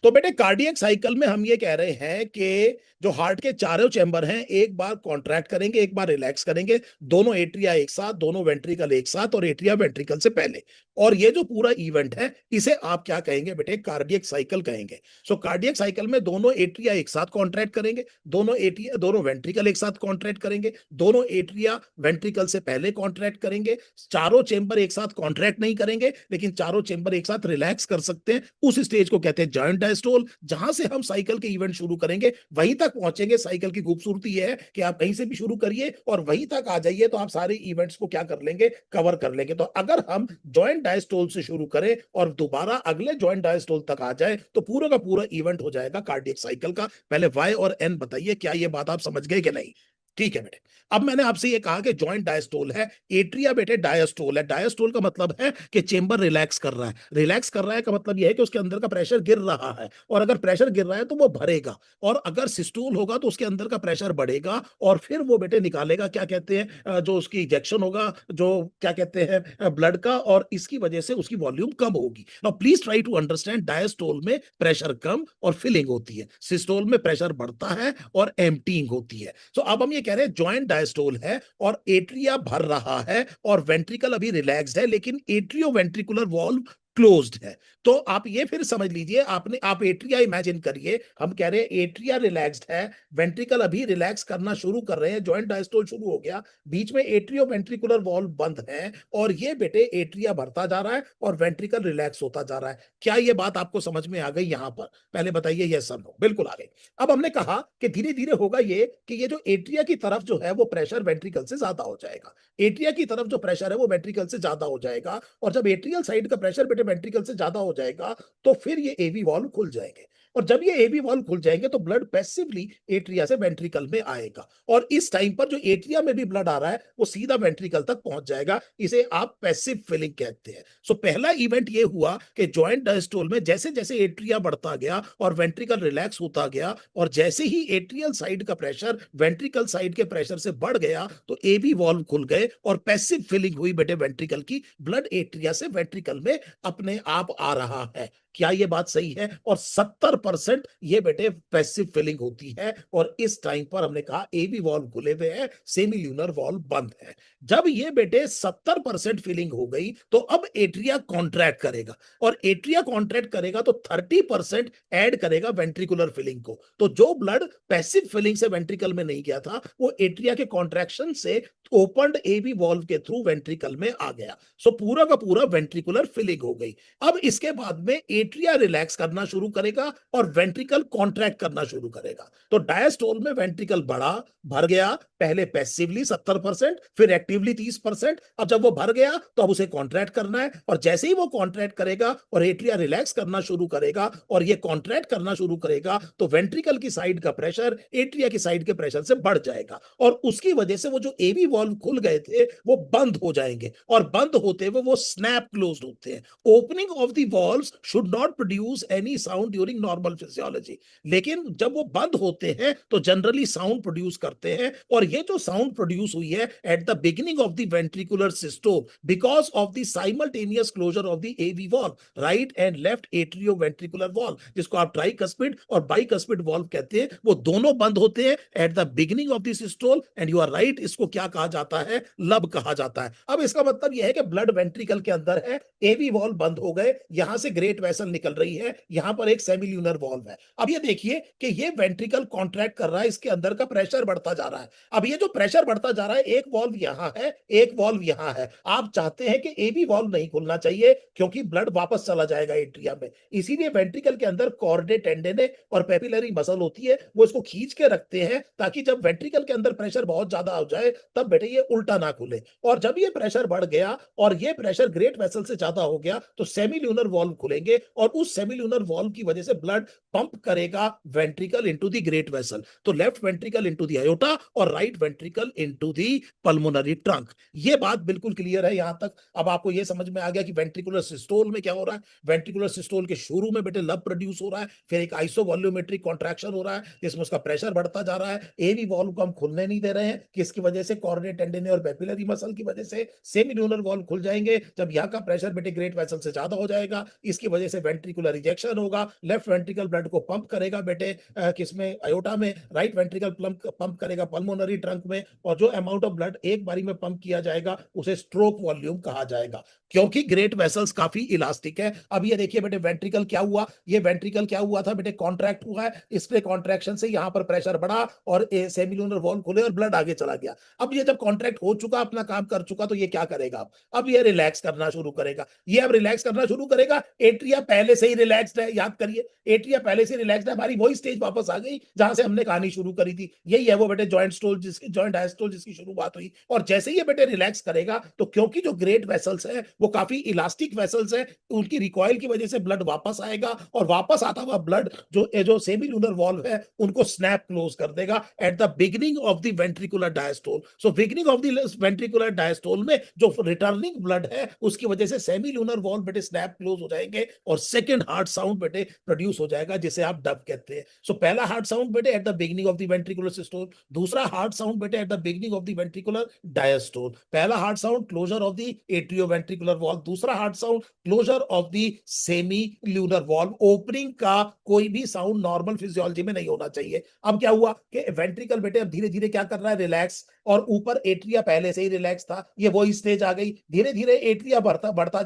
तो बेटे कार्डियक साइकिल में हम ये कह रहे हैं कि जो हार्ट के चारों चैम्बर हैं एक बार कॉन्ट्रैक्ट करेंगे, एक बार रिलैक्स करेंगे, दोनों एट्रिया एक साथ, दोनों वेंट्रिकल एक साथ, और एट्रिया वेंट्रिकल से पहले। और ये जो पूरा इवेंट है इसे आप क्या कहेंगे बेटे, कार्डियक साइकिल कहेंगे। सो कार्डियक साइकिल में दोनों एट्रिया एक साथ कॉन्ट्रैक्ट करेंगे, दोनों वेंट्रिकल एक साथ कॉन्ट्रैक्ट करेंगे, दोनों एट्रिया वेंट्रिकल से पहले कॉन्ट्रैक्ट करेंगे, चारों चेंबर एक साथ कॉन्ट्रैक्ट नहीं करेंगे लेकिन चारों चेंबर एक साथ रिलैक्स कर सकते हैं। उस स्टेज को कहते हैं जॉइंट डायस्टोल। जहां से हम साइकिल के इवेंट शुरू करेंगे वहीं तक पहुंचेंगे। साइकिल की खूबसूरती है कि आप कहीं से भी शुरू करिए और वहीं तक आ जाइए तो आप सारे इवेंट्स को क्या कर लेंगे, कवर कर लेंगे। तो अगर हम जॉइंट डायस्टोल से शुरू करें और दोबारा अगले जॉइंट डायस्टोल तक आ जाए तो पूरा का पूरा इवेंट हो जाएगा कार्डियक साइकिल का। पहले वाई और एन बताइए, क्या ये बात आप समझ गए कि नहीं। ठीक है बेटे, अब मैंने आपसे ये कहा कि जॉइंट डायस्टोल है, एट्रिया बेटे डायस्टोल है। डायस्टोल का मतलब है कि चेंबर रिलैक्स कर रहा है। रिलैक्स कर रहा है का मतलब यह है कि उसके अंदर का प्रेशर गिर रहा है, और अगर प्रेशर गिर रहा है तो वो भरेगा, और अगर सिस्टोल होगा तो उसके अंदर का प्रेशर बढ़ेगा, और फिर वो बेटे निकालेगा क्या कहते हैं, जो उसकी इजेक्शन होगा, जो क्या कहते हैं ब्लड का, और इसकी वजह से उसकी वॉल्यूम कम होगी। Now please try to understand, diastole में प्रेशर कम और फिलिंग होती है, सिस्टोल में प्रेशर बढ़ता है और एम्प्टीइंग होती है। तो अब हम ये कह रहे हैं जॉइंट डायस्टोल है और एट्रिया भर रहा है और वेंट्रिकल अभी रिलैक्स्ड है, लेकिन एट्रियो वेंट्रिकुलर वॉल्व क्लोज्ड है। तो आप ये फिर समझ लीजिए, आप एट्रिया इमेजिन करिए, हम कह रहे हैं एट्रिया रिलैक्स्ड है, वेंट्रिकल अभी रिलैक्स करना शुरू कर रहे हैं, जॉइंट डायस्टोल शुरू हो गया, बीच में एट्रियो वेंट्रिकुलर वॉल्व बंद है और ये बेटे एट्रिया बढ़ता जा रहा है और वेंट्रिकल रिलैक्स होता जा रहा है। क्या ये बात आपको समझ में आ गई? यहां पर पहले बताइए यस और नो। बिल्कुल आ गई। अब हमने कहा कि धीरे धीरे होगा ये कि ये जो एट्रिया की तरफ जो है वो प्रेशर वेंट्रिकल से ज्यादा हो जाएगा, एट्रिया की तरफ जो प्रेशर है वो वेंट्रिकल से ज्यादा हो जाएगा, और जब एट्रियल साइड का प्रेशर बेटे वेंट्रिकल से ज्यादा हो जाएगा तो फिर ये एवी वॉल्व खुल जाएंगे, और जब ये एवी वॉल्व खुल जाएंगे तो ब्लड पैसिवली एट्रिया से वेंट्रिकल में आएगा, और इस टाइम पर जो एट्रिया में भी ब्लड आ रहा है वो सीधा वेंट्रिकल तक पहुंच जाएगा। इसे आप पैसिव फिलिंग कहते हैं। सो पहला इवेंट ये हुआ कि जॉइंट डायस्टोल में जैसे जैसे एट्रिया बढ़ता गया और वेंट्रिकल रिलैक्स होता गया, और जैसे ही एट्रियल साइड का प्रेशर वेंट्रिकल साइड के प्रेशर से बढ़ गया तो एवी वॉल्व खुल गए और पैसिव फिलिंग हुई बेटे वेंट्रिकल की, ब्लड एट्रिया से वेंट्रिकल में अपने आप आ रहा है। क्या ये बात सही है? और 70% ये बेटे पैसिव फिलिंग होती है, और इस टाइम पर हमने कहा एवी वॉल्व खुले हुए हैं, सेमी ल्यूनर वॉल्व बंद है। जब ये बेटे 70% फिलिंग हो गई तो अब एट्रिया कॉन्ट्रैक्ट करेगा, और एट्रिया कॉन्ट्रैक्ट करेगा तो 30% ऐड करेगा वेंट्रिकुलर फिलिंग को। तो जो ब्लड पैसिव फिलिंग से वेंट्रिकल में नहीं गया था वो एट्रिया के कॉन्ट्रैक्शन से ओपन्ड एवी वॉल्व के थ्रू वेंट्रिकल में आ गया। सो पूरा का पूरा वेंट्रिकुलर फिलिंग हो गई। अब इसके बाद में एट्रिया रिलैक्स करना शुरू करेगा और वेंट्रिकल कॉन्ट्रैक्ट करना शुरू करेगा। तो डायस्टोल में वेंट्रिकल बढ़ा, भर गया, पहले पैसिवली 70%, फिर एक्टिवली 30%। अब जब वो भर गया तो अब उसे कॉन्ट्रैक्ट करना है, और जैसे ही वो कॉन्ट्रैक्ट करेगा और एट्रिया रिलैक्स करना शुरू करेगा और ये कॉन्ट्रैक्ट करना शुरू करेगा तो वेंट्रिकल की साइड का प्रेशर एट्रिया की साइड के प्रेशर से बढ़ जाएगा, और उसकी वजह से वो जो एवी वॉल्व खुल गए थे वो बंद हो जाएंगे, और बंद होते हुए वो स्नैप क्लोज्ड होते हैं। Opening of the valves should not produce any sound during normal physiology, लेकिन जब वो बंद होते हैं तो जनरली साउंड प्रोड्यूस करते हैं, और ये जो साउंड प्रोड्यूस हुई है at the beginning of the ventricular systole because of the simultaneous closure of the AV valve, right and left atrioventricular valve, जिसको आप ट्राइकस्पिड और बाइकस्पिड वॉल्व कहते हैं, वो दोनों बंद होते हैं at the beginning of the systole, and you are right, इसको क्या कहा जाता है? लब कहा जाता है। अब इसका मतलब यह है कि ब्लड वेंट्रिकल के अंदर है, एवी वॉल्व बंद हो गए, यहां से ग्रेट वेसल निकल रही है, यहां पर एक सेमील्यूनर वॉल्व है। अब ये देखिए कि ये वेंट्रिकल कॉन्ट्रैक्ट कर रहा है, इसके अंदर का प्रेशर बढ़ता जा रहा है। अब ये जो प्रेशर बढ़ता जा रहा है, एक वॉल्व यहां है, एक वॉल्व यहां है, आप चाहते हैं कि एवी वॉल्व नहीं खुलना चाहिए क्योंकि ब्लड वापस चला जाएगा एट्रिया में, इसीलिए वेंट्रिकल के अंदर कॉर्डे टेंडेने और पेपिलरी मसल होती है, वो इसको खींच के रखते हैं ताकि जब वेंट्रिकल के अंदर प्रेशर बहुत ज्यादा हो जाए तब बेटे ये उल्टा ना खुले। और जब ये प्रेशर बढ़ गया और ये प्रेशर ग्रेट वेसल से ज्यादा हो गया तो सेमील्यूनर वॉल्व खुलेंगे, और उस सेमील्यूनर वॉल्व की वजह से ब्लड पंप करेगा ventricle into the great vessel, तो left ventricle into the aorta और right ventricle into the pulmonary trunk. ये बात बिल्कुल क्लियर है यहां तक। अब आपको ये समझ में आ गया कि वेंट्रिकुलर सिस्टोल में क्या हो रहा है। वेंट्रिकुलर सिस्टोल के शुरू में बेटे लब प्रोड्यूस हो रहा है, फिर एक आइसोवॉल्यूमेट्रिक कॉन्ट्रैक्शन हो रहा है जिसमें उसका प्रेशर बढ़ता जा रहा है, एवी वॉल्व को हम खुलने नहीं दे रहे हैं, किसकी वजह से? कॉर्डे टेंडेने और पेपिलरी मसल की वजह से। सेमील्यूनर वॉल्व खुल जाएंगे जब यहाँ का प्रेशर बेटे ग्रेट वेसल से ज्यादा हो जाएगा, इसकी वजह से वेंट्रिकुलर रिजेक्शन होगा, लेफ्ट वेंट्रिकल ब्लड को पंप करेगा बेटे किसमें? अयोटा में, राइट वेंट्रिकल पंप करेगा पल्मोनरी ट्रंक में, और जो अमाउंट ऑफ ब्लड एक बारी में पंप किया जाएगा उसे स्ट्रोक वॉल्यूम कहा जाएगा, क्योंकि ग्रेट वेसल्स काफी इलास्टिक है। अब ये देखिए बेटे वेंट्रिकल क्या हुआ, ये वेंट्रिकल क्या हुआ था बेटे? कॉन्ट्रैक्ट हुआ है, इसके कॉन्ट्रैक्शन से यहाँ पर प्रेशर बढ़ा और सेमिल्यूनर वॉल्व खुले और ब्लड आगे चला गया। अब ये जब कॉन्ट्रैक्ट हो चुका, अपना काम कर चुका, तो ये क्या करेगा? अब ये रिलैक्स करना शुरू करेगा। ये अब रिलैक्स करना शुरू करेगा, एट्रिया पहले से ही रिलैक्स्ड है, याद करिए एट्रिया पहले से रिलैक्स्ड है, हमारी वही स्टेज वापस आ गई जहां से हमने कहानी शुरू करी थी। यही है वो बेटे जॉइंट स्टोल जिसकी जॉइंट डायस्टोल जिसकी शुरुआत हुई, और जैसे ही ये बेटे रिलैक्स करेगा तो क्योंकि जो ग्रेट वेसल्स है वो काफी इलास्टिक वेसल्स है, उनकी रिकॉइल की वजह से ब्लड वापस आएगा, और वापस आता हुआ ब्लड जो सेमील्यूनर वॉल्व है उनको स्नैप क्लोज कर देगा eight the beginning of the ventricular diastole. So beginning of the ventricular diastole में जो रिटर्निंग ब्लड है उसकी वजह से सेमील्यूनर वॉल्व बेटे स्नैप क्लोज हो जाएंगे और सेकंड हार्ट साउंड बेटे प्रोड्यूस हो जाएगा जिसे आप डब कहते हैं। सो पहला हार्ट साउंड बेटे at the beginning of the ventricular systole, दूसरा हार्ट साउंड बेटे at the beginning of the ventricular diastole. पहला heart sound closure of the atrioventricular valve, दूसरा heart sound closure of the semilunar valve. Opening का कोई भी sound normal physiology में नहीं होना चाहिए। अब क्या हुआ कि वेंट्रिकल बेटे अब धीरे धीरे क्या कर रहा है? रिलैक्स और ऊपर एट्रिया पहले से ही रिलैक्स था, ये वही स्टेज आ गई। धीरे धीरे एट्रिया बढ़ता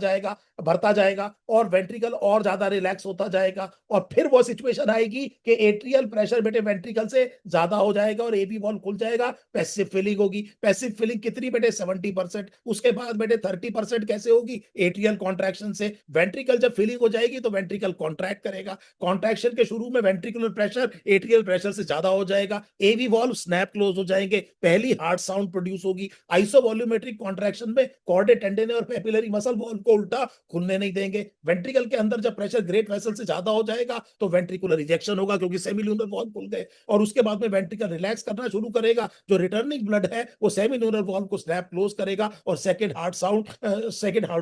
जाएगा और वेंट्रिकल और ज्यादा रिलैक्स होता जाएगा, और फिर वो सिचुएशन आएगी कि एट्रियल प्रेशर बेटे वेंट्रिकल से ज्यादा हो जाएगा और एबी वॉल्व खुल जाएगा, पैसिव फिलिंग होगी। पैसिव फिलिंग कितनी बेटे? 70%। उसके बाद बेटे 30% कैसे होगी? एट्रियल कॉन्ट्रैक्शन से। वेंट्रिकल जब फिलिंग हो जाएगी तो वेंट्रिकल कॉन्ट्रैक्ट करेगा, कॉन्ट्रैक्शन के शुरू में वेंट्रिकुलर प्रेशर एट्रियल प्रेशर से ज्यादा हो जाएगा, एवी वॉल्व स्नैप क्लोज हो जाएंगे, पहली हार्ट साउंड प्रोड्यूस होगी। आइसोवॉल्यूमेट्रिक कॉन्ट्रैक्शन में कॉर्डेट टेंडन और पेपिलरी मसल वॉल्व को उल्टा खुलने नहीं देंगे। वेंट्रिकल के अंदर जब प्रेशर ग्रेट वेसल से ज्यादा हो जाएगा तो वेंट्रिकुलर इजेक्शन होगा, क्योंकि सेमिल्यूनर वॉल्व खुल गए, और उसके बाद में वेंट्रिकल रिलैक्स करना शुरू करेगा। जो रिटर्निंग ब्लड है वो सेमिल्यूनर वॉल्व को स्नैप क्लोज करेगा और सेकंड हार्ट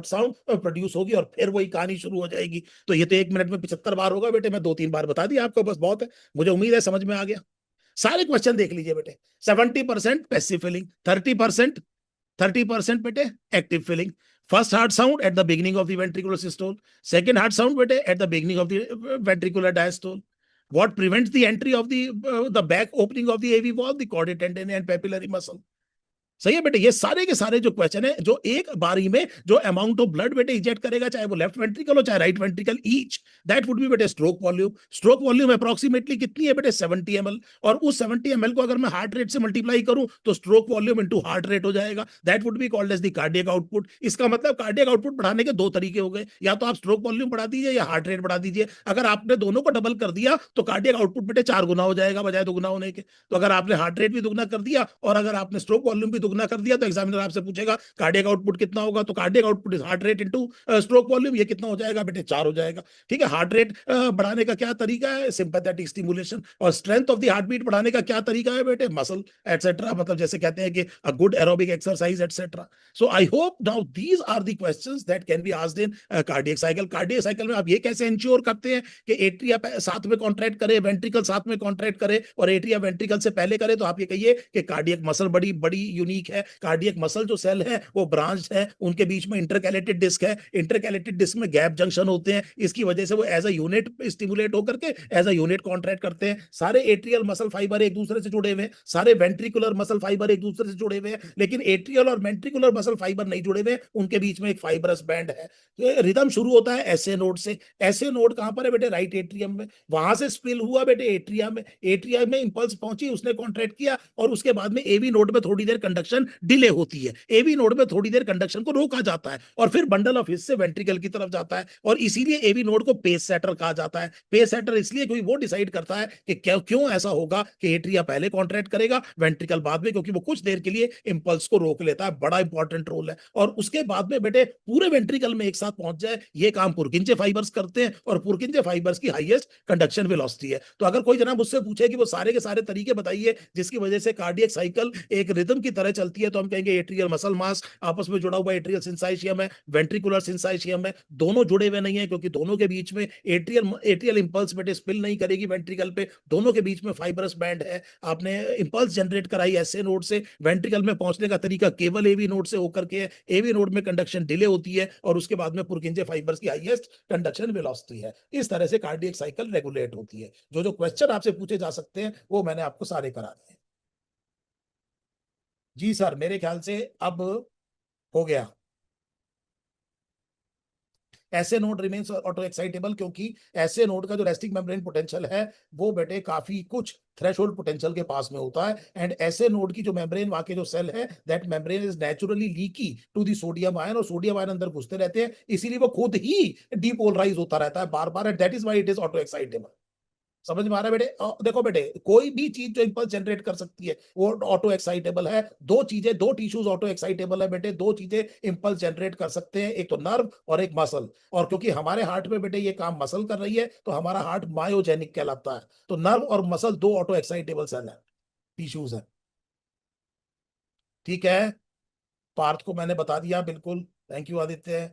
साउंड प्रोड्यूस होगी, और फिर वही कहानी शुरू हो जाएगी। तो ये तो 1 मिनट में 75 बार होगा बेटे, मैं 2-3 बार बता दिया आपको, बस बहुत है। मुझे उम्मीद है समझ में आ गया। सारे क्वेश्चन देख लीजिए बेटे। 70% पैसिव फिलिंग, 30% बेटे active filling. First heart sound at the beginning of the ventricular systole, second heart sound बेटे at the beginning of the ventricular diastole. What prevents the entry of the back opening of the AV valve? The chordae tendon and papillary muscle. सही है बेटे। ये सारे के सारे जो question है, जो एक बारी में जो अमाउंट ऑफ ब्लड बेटे इजेक्ट करेगा, चाहे वो लेफ्ट वेंट्रिकल हो चाहे right ventricle, each that would be बेटे stroke volume. Stroke volume approximately कितनी है बेटे? 70 ml। और उस 70 ml को अगर मैं हार्ट रेट से मल्टीप्लाई करूं तो stroke volume into heart rate हो जाएगा। That would be called as the cardiac output. इसका मतलब कार्डियक आउटपुट बढ़ाने के 2 तरीके हो गए, या तो आप स्ट्रोक वॉल्यूम बढ़ा दीजिए या हार्ट रेट बढ़ा दीजिए। अगर आपने दोनों को डबल कर दिया तो कार्डियक आउटपुट बेटे 4 गुना हो जाएगा बजाय 2 गुना होने के। तो अगर आपने हार्ट रेट भी दुगना कर दिया और अगर आपने स्ट्रोक वॉल्यूम भी दुगना कर दिया तो एग्जामिनर आपसे पूछेगा कार्डियक आउटपुट कितना होगा, तो cardiac output is heart rate into stroke volume. ये कितना हो जाएगा बेटे? 4 हो जाएगा। ठीक है। हार्ट रेट बढ़ाने का क्या तरीका है? Sympathetic stimulation. और strength of the heart beat बढ़ाने का क्या तरीका है बेटे? मसल एटसेट्रा, मतलब जैसे कहते हैं कि a good aerobic exercise etcetera. So I hope now these are the questions that can be asked in cardiac cycle. Cardiac cycle में आप ये कैसे इंश्योर करते हैं कि एट्रिया साथ में कॉन्ट्रैक्ट करे, वेंट्रिकल साथ में कॉन्ट्रैक्ट करे और एट्रिया वेंट्रिकल से पहले करे? तो आप ये कहिए कि कार्डियक मसल बड़ी बड़ी यूनिक है। कार्डियक मसल जो सेल है वो ब्रांच है, उनके बीच में इंटरकैलेटेड डिस्क है, इंटरकैलेटेड डिस्क में गैप जंक्शन होते हैं, इसकी वजह से वो एज अ यूनिट स्टिमुलेट होकर के एज अ यूनिट कॉन्ट्रैक्ट करते हैं। सारे एट्रियल मसल फाइबर एक दूसरे से जुड़े हुए हैं, सारे वेंट्रिकुलर मसल फाइबर एक दूसरे से जुड़े हुए हैं, लेकिन एट्रियल और वेंट्रिकुलर मसल फाइबर नहीं जुड़े हुए, उनके बीच में एक फाइबरस बैंड है। तो रिदम शुरू होता है एसए नोड से। एसए नोड कहां पर है बेटे? राइट एट्रियम में। वहां से स्पिल हुआ बेटे एट्रिया में, एट्रिया में इंपल्स पहुंची, उसने कॉन्ट्रैक्ट किया और उसके बाद में एवी नोड में थोड़ी देर कंडक्शन डिले होती है, एवी नोड में थोड़ी देर कंडक्शन को रोका जाता है और फिर बंडल ऑफ हिस्से वेंट्रिकल की तरफ जाता है, और इसीलिए एवी नोड को पेस सेटर कहा जाता है। पेस सेटर इसलिए क्योंकि वो डिसाइड करता है कि क्यों ऐसा होगा कि एट्रिया पहले कॉन्ट्रैक्ट करेगा, वेंट्रिकल बाद में, क्योंकि वो कुछ देर के लिए इंपल्स को रोक लेता है। बड़ा इंपॉर्टेंट रोल है। और उसके बाद में बेटे पूरे वेंट्रिकल में एक साथ पहुंच जाए, ये काम पुरकिंजे फाइबर्स करते हैं, और पुरकिंजे फाइबर्स की हाईएस्ट कंडक्शन वेलोसिटी है। तो अगर कोई जनाब मुझसे पूछे कि वो सारे के सारे तरीके बताइए जिसकी वजह से कार्डियक साइकिल एक रिदम की तरह चलती है, तो हम कहेंगे एट्रियल मसल मास आपस में जुड़ा हुआ एट्रियल सिंसाइशियम है, वेंट्रिकुलर सिंसाइशियम है। दोनों जुड़े हुए नहीं है क्योंकि दोनों के बीच में एट्रियल इंपल्स बेटे स्पिल नहीं करेगी वेंट्रिकल पे, दोनों के बीच में फाइबरस बैंड है। आपने इंपल्स जनरेट कराई एसए नोड से, वेंट्रिकल में पहुंचने का तरीका केवल एवी नोड से होकर के है। एवी नोड में कंडक्शन डिले होती है और उसके बाद में पुरकिंजे फाइबर्स की हाईएस्ट कंडक्शन वेलोसिटी है। इस तरह से कार्डियक साइकिल रेगुलेट होती है। जो जो क्वेश्चन आपसे पूछे जा सकते हैं वो मैंने आपको सारे करा दिए। जी सर, मेरे ख्याल से अब हो गया। ऐसे नोड रिमेन्स ऑटो एक्साइटेबल, क्योंकि ऐसे नोड का जो रेस्टिंग मेम्ब्रेन पोटेंशियल है वो बेटे काफी कुछ थ्रेशोल्ड पोटेंशियल के पास में होता है। एंड ऐसे नोड की जो मेम्ब्रेन वहां के जो सेल है, that membrane is naturally leaky to the sodium ion, और सोडियम आयन अंदर घुसते रहते हैं, इसीलिए वो खुद ही डीपोलराइज होता रहता है बार बार, and that is why it is auto excitable. समझ में आ रहा है बेटे? देखो बेटे, कोई भी चीज जो इंपल्स जनरेट कर सकती है वो ऑटो एक्साइटेबल है। दो चीजें, दो टिश्यूज ऑटो एक्साइटेबल है बेटे, दो चीजें इंपल्स जनरेट कर सकते हैं, एक तो नर्व और एक मसल। और क्योंकि हमारे हार्ट में बेटे ये काम मसल कर रही है तो हमारा हार्ट मायोजेनिक कहलाता है। तो नर्व और मसल दो ऑटो एक्साइटेबल सेल है, टिश्यूज है। ठीक है, पार्थ को मैंने बता दिया, बिल्कुल। Thank you Aditya.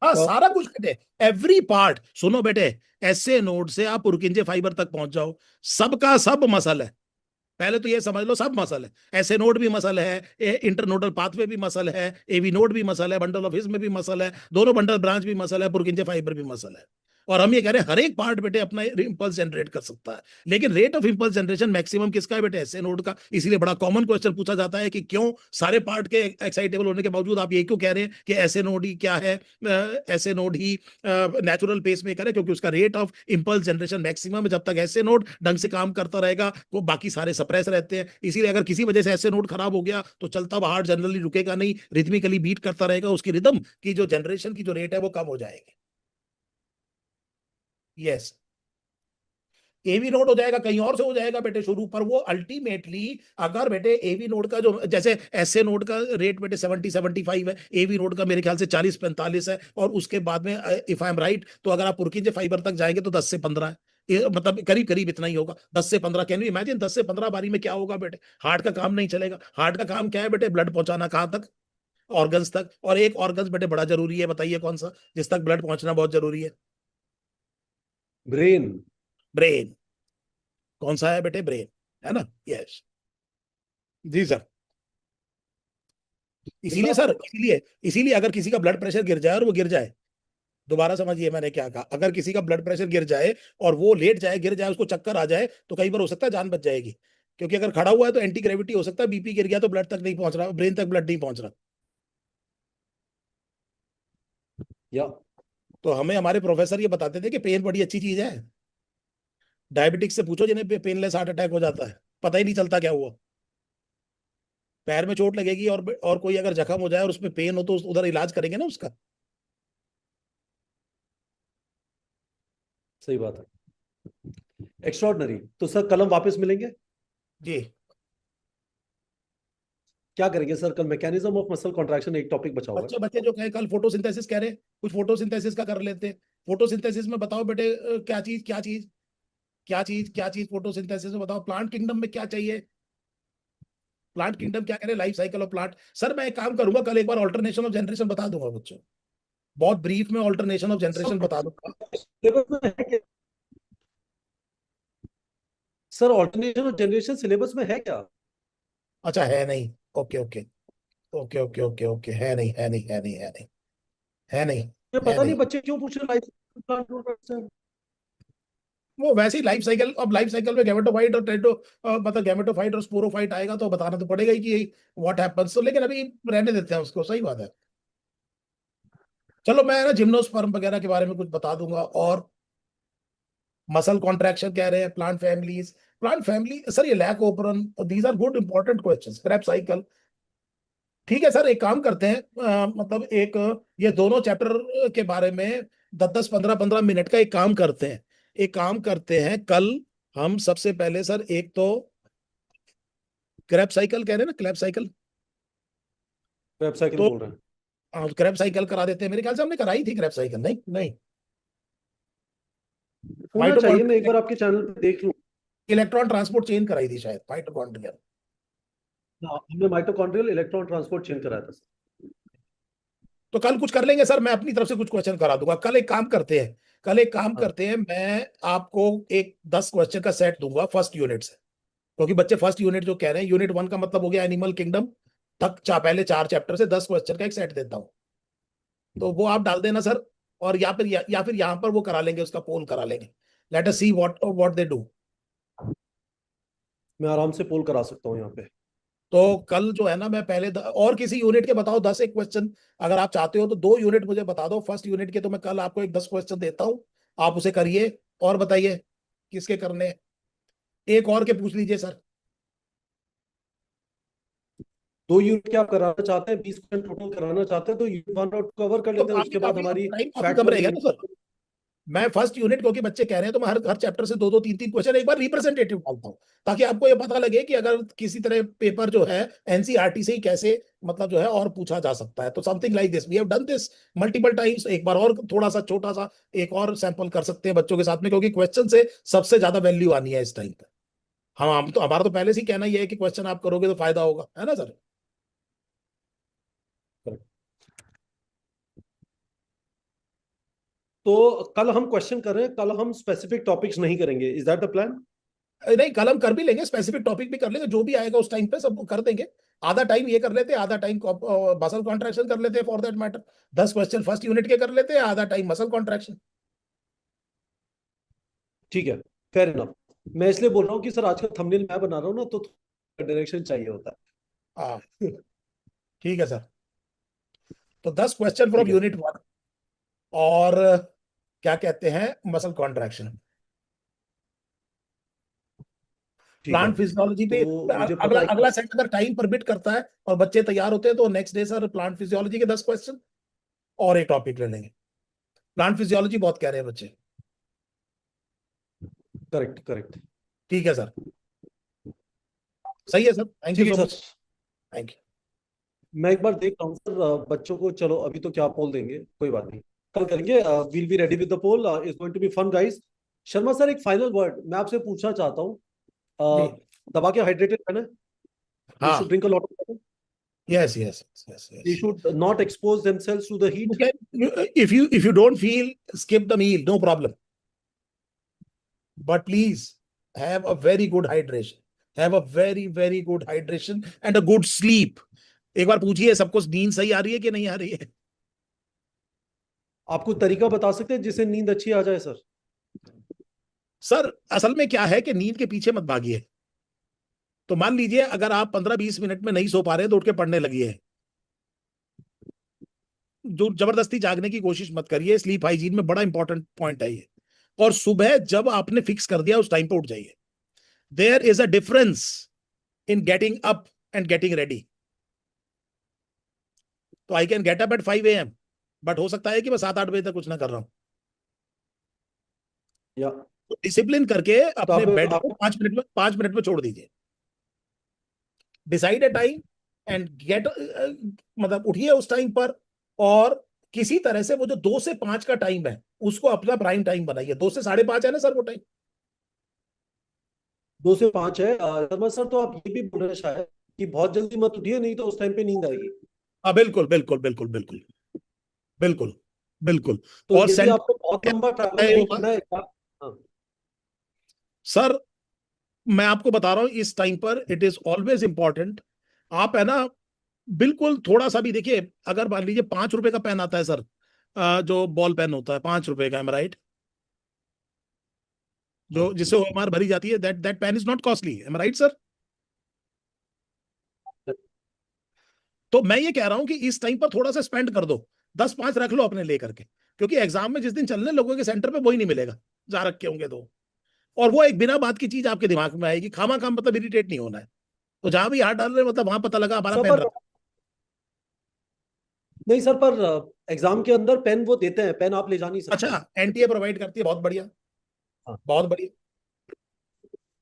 हाँ, सारा कुछ बेटे, एवरी पार्ट। सुनो बेटे, ऐसे नोड से आप पुरकिंजे फाइबर तक पहुंच जाओ, सबका सब मसल है। पहले तो ये समझ लो सब मसल है। ऐसे नोड भी मसल है, इंटरनोडल पाथवे भी मसल है, एवी नोड भी मसल है, बंडल ऑफ हिस में भी मसल है, दोनों बंडल ब्रांच भी मसल है, पुरकिंजे फाइबर भी मसल है। और हम ये कह रहे हैं हर एक पार्ट बेटे अपना इंपल्स जनरेट कर सकता है, लेकिन rate of impulse generation maximum किसका है बेटे? एसए नोड का। इसीलिए बड़ा कॉमन क्वेश्चन पूछा जाता है कि क्यों सारे पार्ट के एक्साइटेबल होने के बावजूद आप ये क्यों कह रहे हैं कि एसए नोड ही क्या है, एसए नोड ही नेचुरल पेस मेकर है? क्योंकि उसका rate of impulse generation maximum है। जब तक एसए नोड ढंग से काम करता रहेगा वो बाकी सारे सप्रेस रहते हैं। इसीलिए अगर किसी वजह से एसए नोड खराब हो गया तो चलता हुआ हार्ट जनरली रुकेगा नहीं, रिथमिकली बीट करता रहेगा, उसकी रिदम की जो जनरेशन की जो रेट है वो कम हो जाएगी। यस, एवी नोड हो जाएगा, कहीं और से हो जाएगा बेटे शुरू, पर वो अल्टीमेटली अगर बेटे एवी नोड का जो जैसे एसए नोड का रेट बेटे 70-75 है, एवी नोड का मेरे ख्याल से 40-45 है, और उसके बाद में इफ आई एम राइट तो अगर आप पुरकिंजे फाइबर तक जाएंगे तो 10 से 15 है। मतलब करीब करीब इतना ही होगा, 10 से 15। कैन यू इमेजिन 10 से 15 बारी में क्या होगा बेटे? हार्ट का काम नहीं चलेगा। हार्ट का काम क्या है बेटे? ब्लड पहुंचाना कहां तक? ऑर्गन्स तक। और एक ऑर्गन्स बेटे बड़ा जरूरी है, बताइए कौन सा, जिस तक ब्लड पहुंचना बहुत जरूरी है? ब्रेन। ब्रेन। कौन सा है बेटे? ब्रेन, है ना? यस जी सर। इसीलिए सर, इसीलिए इसीलिए अगर किसी का ब्लड प्रेशर गिर जाए और वो गिर जाए, दोबारा समझिए मैंने क्या कहा, अगर किसी का ब्लड प्रेशर गिर जाए और वो लेट जाए, गिर जाए, उसको चक्कर आ जाए, तो कई बार हो सकता है जान बच जाएगी। क्योंकि अगर खड़ा हुआ है तो एंटी ग्रेविटी हो सकता है, बीपी गिर गया तो ब्लड तक नहीं पहुंच रहा, ब्रेन तक ब्लड नहीं पहुंच रहा। या तो हमें हमारे प्रोफेसर ये बताते थे कि पेन बड़ी अच्छी चीज है। डायबिटिक्स से पूछो जिन्हें पेनलेस हार्ट अटैक हो जाता है, पता ही नहीं चलता क्या हुआ। पैर में चोट लगेगी और कोई अगर जख्म हो जाए और उसमें पेन हो तो उधर इलाज करेंगे ना उसका। सही बात है। एक्स्ट्रॉर्डनरी। तो सर कल हम वापस मिलेंगे। जी। क्या करेंगे सर कल? मैकेनिज्म ऑफ मसल कॉन्ट्रैक्शन एक टॉपिक बचा हुआ है। बच्चे बच्चे जो कहे कल फोटोसिंथेसिस कह रहे हैं, कुछ फोटोसिंथेसिस का कर लेते हैं। फोटोसिंथेसिस में बताओ बेटे, क्या चीज क्या चीज क्या चीज क्या चीज फोटोसिंथेसिस में बताओ, प्लांट किंगडम में क्या चाहिए? प्लांट किंगडम क्या कह रहे हैं? Life cycle of plant. Sir मैं एक काम करूंगा, कल एक बार ऑल्टरनेशन ऑफ जनरेशन बता दूंगा बच्चों, बहुत ब्रीफ में ऑल्टरनेशन ऑफ जनरेशन बता दूंगा। सिलेबस में है क्या? Sir alternation of generation syllabus में है क्या? अच्छा, है नहीं? Okay okay okay okay okay okay, है नहीं, है नहीं, है नहीं, है नहीं, है नहीं, मुझे है पता नहीं नहीं। बच्चे क्यों पूछ रहे लाइफ। वो वैसे ही लाइफ साइकिल, अब लाइफ साइकिल में गैमेटोफाइट और टेंटो मतलब गैमेटोफाइट और स्पोरोफाइट आएगा तो बताना तो पड़ेगा ही कि व्हाट हैपेंस, तो लेकिन अभी रहने देते हैं उसको, सही बात है। चलो मैं ना जिम्नोस्पर्म वगैरह के बारे में कुछ बता दूंगा। और मसल कॉन्ट्रैक्शन कह रहे हैं, plant families, plant family sir, ये lac operon, these are good important questions. Krebs cycle, ठीक है सर, एक काम करते हैं, मतलब एक ये दोनों चैप्टर के बारे में 10-10 15-15 मिनट का एक काम करते हैं। एक काम करते हैं कल, हम सबसे पहले सर एक तो क्रैप साइकिल कह रहे हैं ना, क्रैप साइकिल, वेब साइकिल तो बोल रहे हैं। क्रैप साइकिल करा देते हैं। मेरे ख्याल से हमने कराई थी क्रैप साइकिल, नहीं नहीं, होना चाहिए, मैं एक माइटोकॉन्ड्रियल बार आपके चैनल पे देख लूं। इलेक्ट्रॉन ट्रांसपोर्ट चेन कराई थी शायद, माइटोकॉन्ड्रियल। हाँ, हमने माइटोकॉन्ड्रियल इलेक्ट्रॉन ट्रांसपोर्ट चेन कराया था सर। तो कल कुछ कर लेंगे सर, मैं अपनी तरफ से कुछ क्वेश्चन करा दूंगा। कल एक काम करते हैं, कल एक काम हाँ करते हैं, मैं आपको एक 10 क्वेश्चन का सेट दूंगा फर्स्ट यूनिट से। क्योंकि बच्चे फर्स्ट यूनिट जो कह रहे हैं, यूनिट 1 का मतलब हो गया एनिमल किंगडम तक, पहले 4 चैप्टर से 10 क्वेश्चन का एक सेट देता हूँ। तो वो आप डाल देना सर। और या फिर यहाँ पर वो करा लेंगे, उसका पोल करा लेंगे। Let us see what they do. मैं आराम से पोल करा सकता हूँ यहाँ पे। तो कल जो है ना, मैं पहले और किसी यूनिट के बताओ 10 एक क्वेश्चन, अगर आप चाहते हो तो 2 यूनिट मुझे बता दो फर्स्ट यूनिट के, तो मैं कल आपको एक 10 क्वेश्चन देता हूँ, आप उसे करिए। और बताइए किसके करने हैं? एक और के पूछ लीजिए सर। 2 यूनिट क्या आप कराना चाहते हैं? 20% टोटल कराना चाहते हैं तो यूनिट 1 और कवर कर तो लेते हैं, काफी उसके बाद काफी हमारी टाइम काफी फैक्ट कम वाली रहेगा ना यूनिट। सर। मैं फर्स्ट यूनिट, क्योंकि बच्चे कह रहे हैं, तो मैं हर हर चैप्टर से 2-2 3-3 क्वेश्चन एक बार रिप्रेजेंटेटिव डालता हूँ, ताकि आपको ये पता लगे कि अगर किसी तरह पेपर जो है एनसीईआरटी से ही कैसे, मतलब जो है और पूछा जा सकता है। तो something like this, we have done this multiple times. एक बार और थोड़ा सा छोटा सा एक और सैंपल कर सकते हैं बच्चों के साथ में, क्योंकि क्वेश्चन से सबसे ज्यादा वैल्यू आनी है इस टाइम पे। हम तो, हमारा तो पहले से ही कहना ये है कि क्वेश्चन आप करोगे तो फायदा होगा, है ना सर? तो कल हम क्वेश्चन कर रहे हैं, कल हम स्पेसिफिक टॉपिक्स नहीं करेंगे, इज दैट द प्लान? नहीं, कल हम कर भी लेंगे, स्पेसिफिक टॉपिक भी कर लेंगे, जो भी आएगा उस टाइम पे सब कर देंगे। आधा टाइम ये कर लेते हैं, आधा टाइम मसल कॉन्ट्रैक्शन कर लेते हैं for that matter. 10 question first unit के कर लेते हैं, आधा टाइम मसल कॉन्ट्रैक्शन। ठीक है, फेयर इनफ। मैं इसलिए बोल रहा हूँ कि सर आजकल थंबनेल मैं बना रहा हूँ ना, तो डायरेक्शन चाहिए होता हाँ है। ठीक है सर। तो 10 क्वेश्चन फ्रॉम ठीक है, यूनिट 1 और क्या कहते हैं मसल कॉन्ट्रैक्शन, ठीक है। प्लांट फिजियोलॉजी पे। तो मुझे अगला पता है कि अगला सेट अगर टाइम परमिट करता है और बच्चे तैयार होते हैं तो next day sir plant physiology के 10 क्वेश्चन और एक टॉपिक ले लेंगे। प्लांट फिजियोलॉजी बहुत कह रहे हैं बच्चे। Correct correct. ठीक है सर, सही है सर, थैंक यू ठीक है so sir, much. Thank you. मैं एक बार देख रहा हूँ सर बच्चों को। चलो अभी तो क्या पोल देंगे, कोई बात नहीं, कल करेंगे। We'll be ready with the poll, is going to be fun guys. Sharma sir, एक फाइनल वर्ड मैं आपसे पूछना चाहता हूँ। जी दबा के हाइड्रेटेड रहना, दे शुड हाँ, drink a lot of water, yes yes yes they yes. Should not expose themselves to the heat. Okay, if you don't feel, skip the meal, no problem. But please have a very good hydration. Have a very very good hydration and a good sleep. एक बार पूछिए सबको नींद सही आ रही है कि नहीं आ रही है। आपको तरीका बता सकते हैं जिससे नींद अच्छी आ जाए सर? सर असल में क्या है कि नींद के पीछे मत भागिए। तो मान लीजिए अगर आप 15-20 मिनट में नहीं सो पा रहे तो उठ के पढ़ने लगिए। जो जबरदस्ती जागने की कोशिश मत करिए, स्लीप हाइजीन में बड़ा इंपॉर्टेंट पॉइंट है ये। और सुबह जब आपने फिक्स कर दिया उस टाइम पे उठ जाइए। There is a difference in getting up and getting ready. तो I can get up at 5 AM, but हो सकता है कि मैं 7-8 बजे तक कुछ ना कर रहा हूं। या तो डिसिप्लिन करके तो अपने बेड आप को 5 मिनट में छोड़ दीजिए। Decide a time and get, मतलब उठिए उस टाइम पर। और किसी तरह से वो जो 2 से 5 का टाइम है उसको अपना प्राइम टाइम बनाइए। 2 से 5:30 है ना सर वो टाइम। 2 से 5 है शर्मा सर, तो आप ये भी बोल रहे हैं शायद कि बहुत जल्दी मत उठिए, नहीं तो उस टाइम पे नींद आएगी। हाँ बिल्कुल बिल्कुल बिल्कुल बिल्कुल बिल्कुल बिल्कुल। तो और यदि सेंटर आपको बहुत लंबा ट्रैवल नहीं होगा करना है हाँ, सर। मैं आपको बता रहा हूं इस टाइम पर इट इज ऑलवेज इंपॉर्टेंट। आप है ना, बिल्कुल थोड़ा सा भी देखिए। अगर मान लीजिए 5 रुपए का पेन आता है सर, जो बॉल पेन होता है 5 रुपए का, राइट, हाँ, जो जिससे ओएमआर भरी जाती है, that that pain is not costly, right sir. तो मैं ये कह रहा हूं कि इस टाइम पर थोड़ा सा स्पेंड कर दो। 10-5 रख लो अपने लेकर के, क्योंकि एग्जाम में जिस दिन चलने लोगों के सेंटर पे वही नहीं मिलेगा जहां रखे होंगे तो। और वो एक बिना बात की चीज आपके दिमाग में आएगी, खामा खाम मतलब इरिटेट नहीं होना है। तो जहां भी हाथ डाल रहे हैं, मतलब वहां पता लगा हमारा सर पेन पर रखा। नहीं सर, पर एग्जाम के अंदर पेन वो देते हैं, पेन आप ले जा नहीं सकते। अच्छा, एनटीए प्रोवाइड करती है, बहुत बढ़िया, हाँ, बहुत बढ़िया।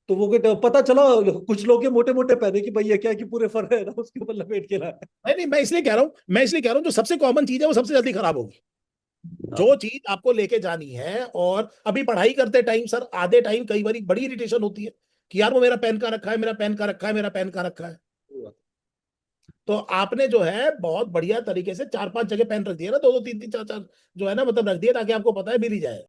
तो वो पता चला कुछ लोग के मोटे मोटे पेन है कि भाई ये क्या है कि पूरे फर है ना उसके ऊपर लपेट के लाया नहीं नहीं, मैं इसलिए कह रहा हूं जो सबसे कॉमन चीज है वो सबसे जल्दी खराब होगी। है। जो चीज आपको लेके जानी है। और अभी पढ़ाई करते टाइम सर आधे टाइम कई बार बड़ी इरिटेशन होती है कि यार वो मेरा पेन का रखा है, मेरा पेन का रखा है, मेरा पेन का रखा है। हाँ, तो आपने जो है बहुत बढ़िया तरीके से 4-5 जगह पेन रख दिया ना, 2-2 3-3 4-4 जो है ना, मतलब रख दिया ताकि आपको पता है मिल ही जाए।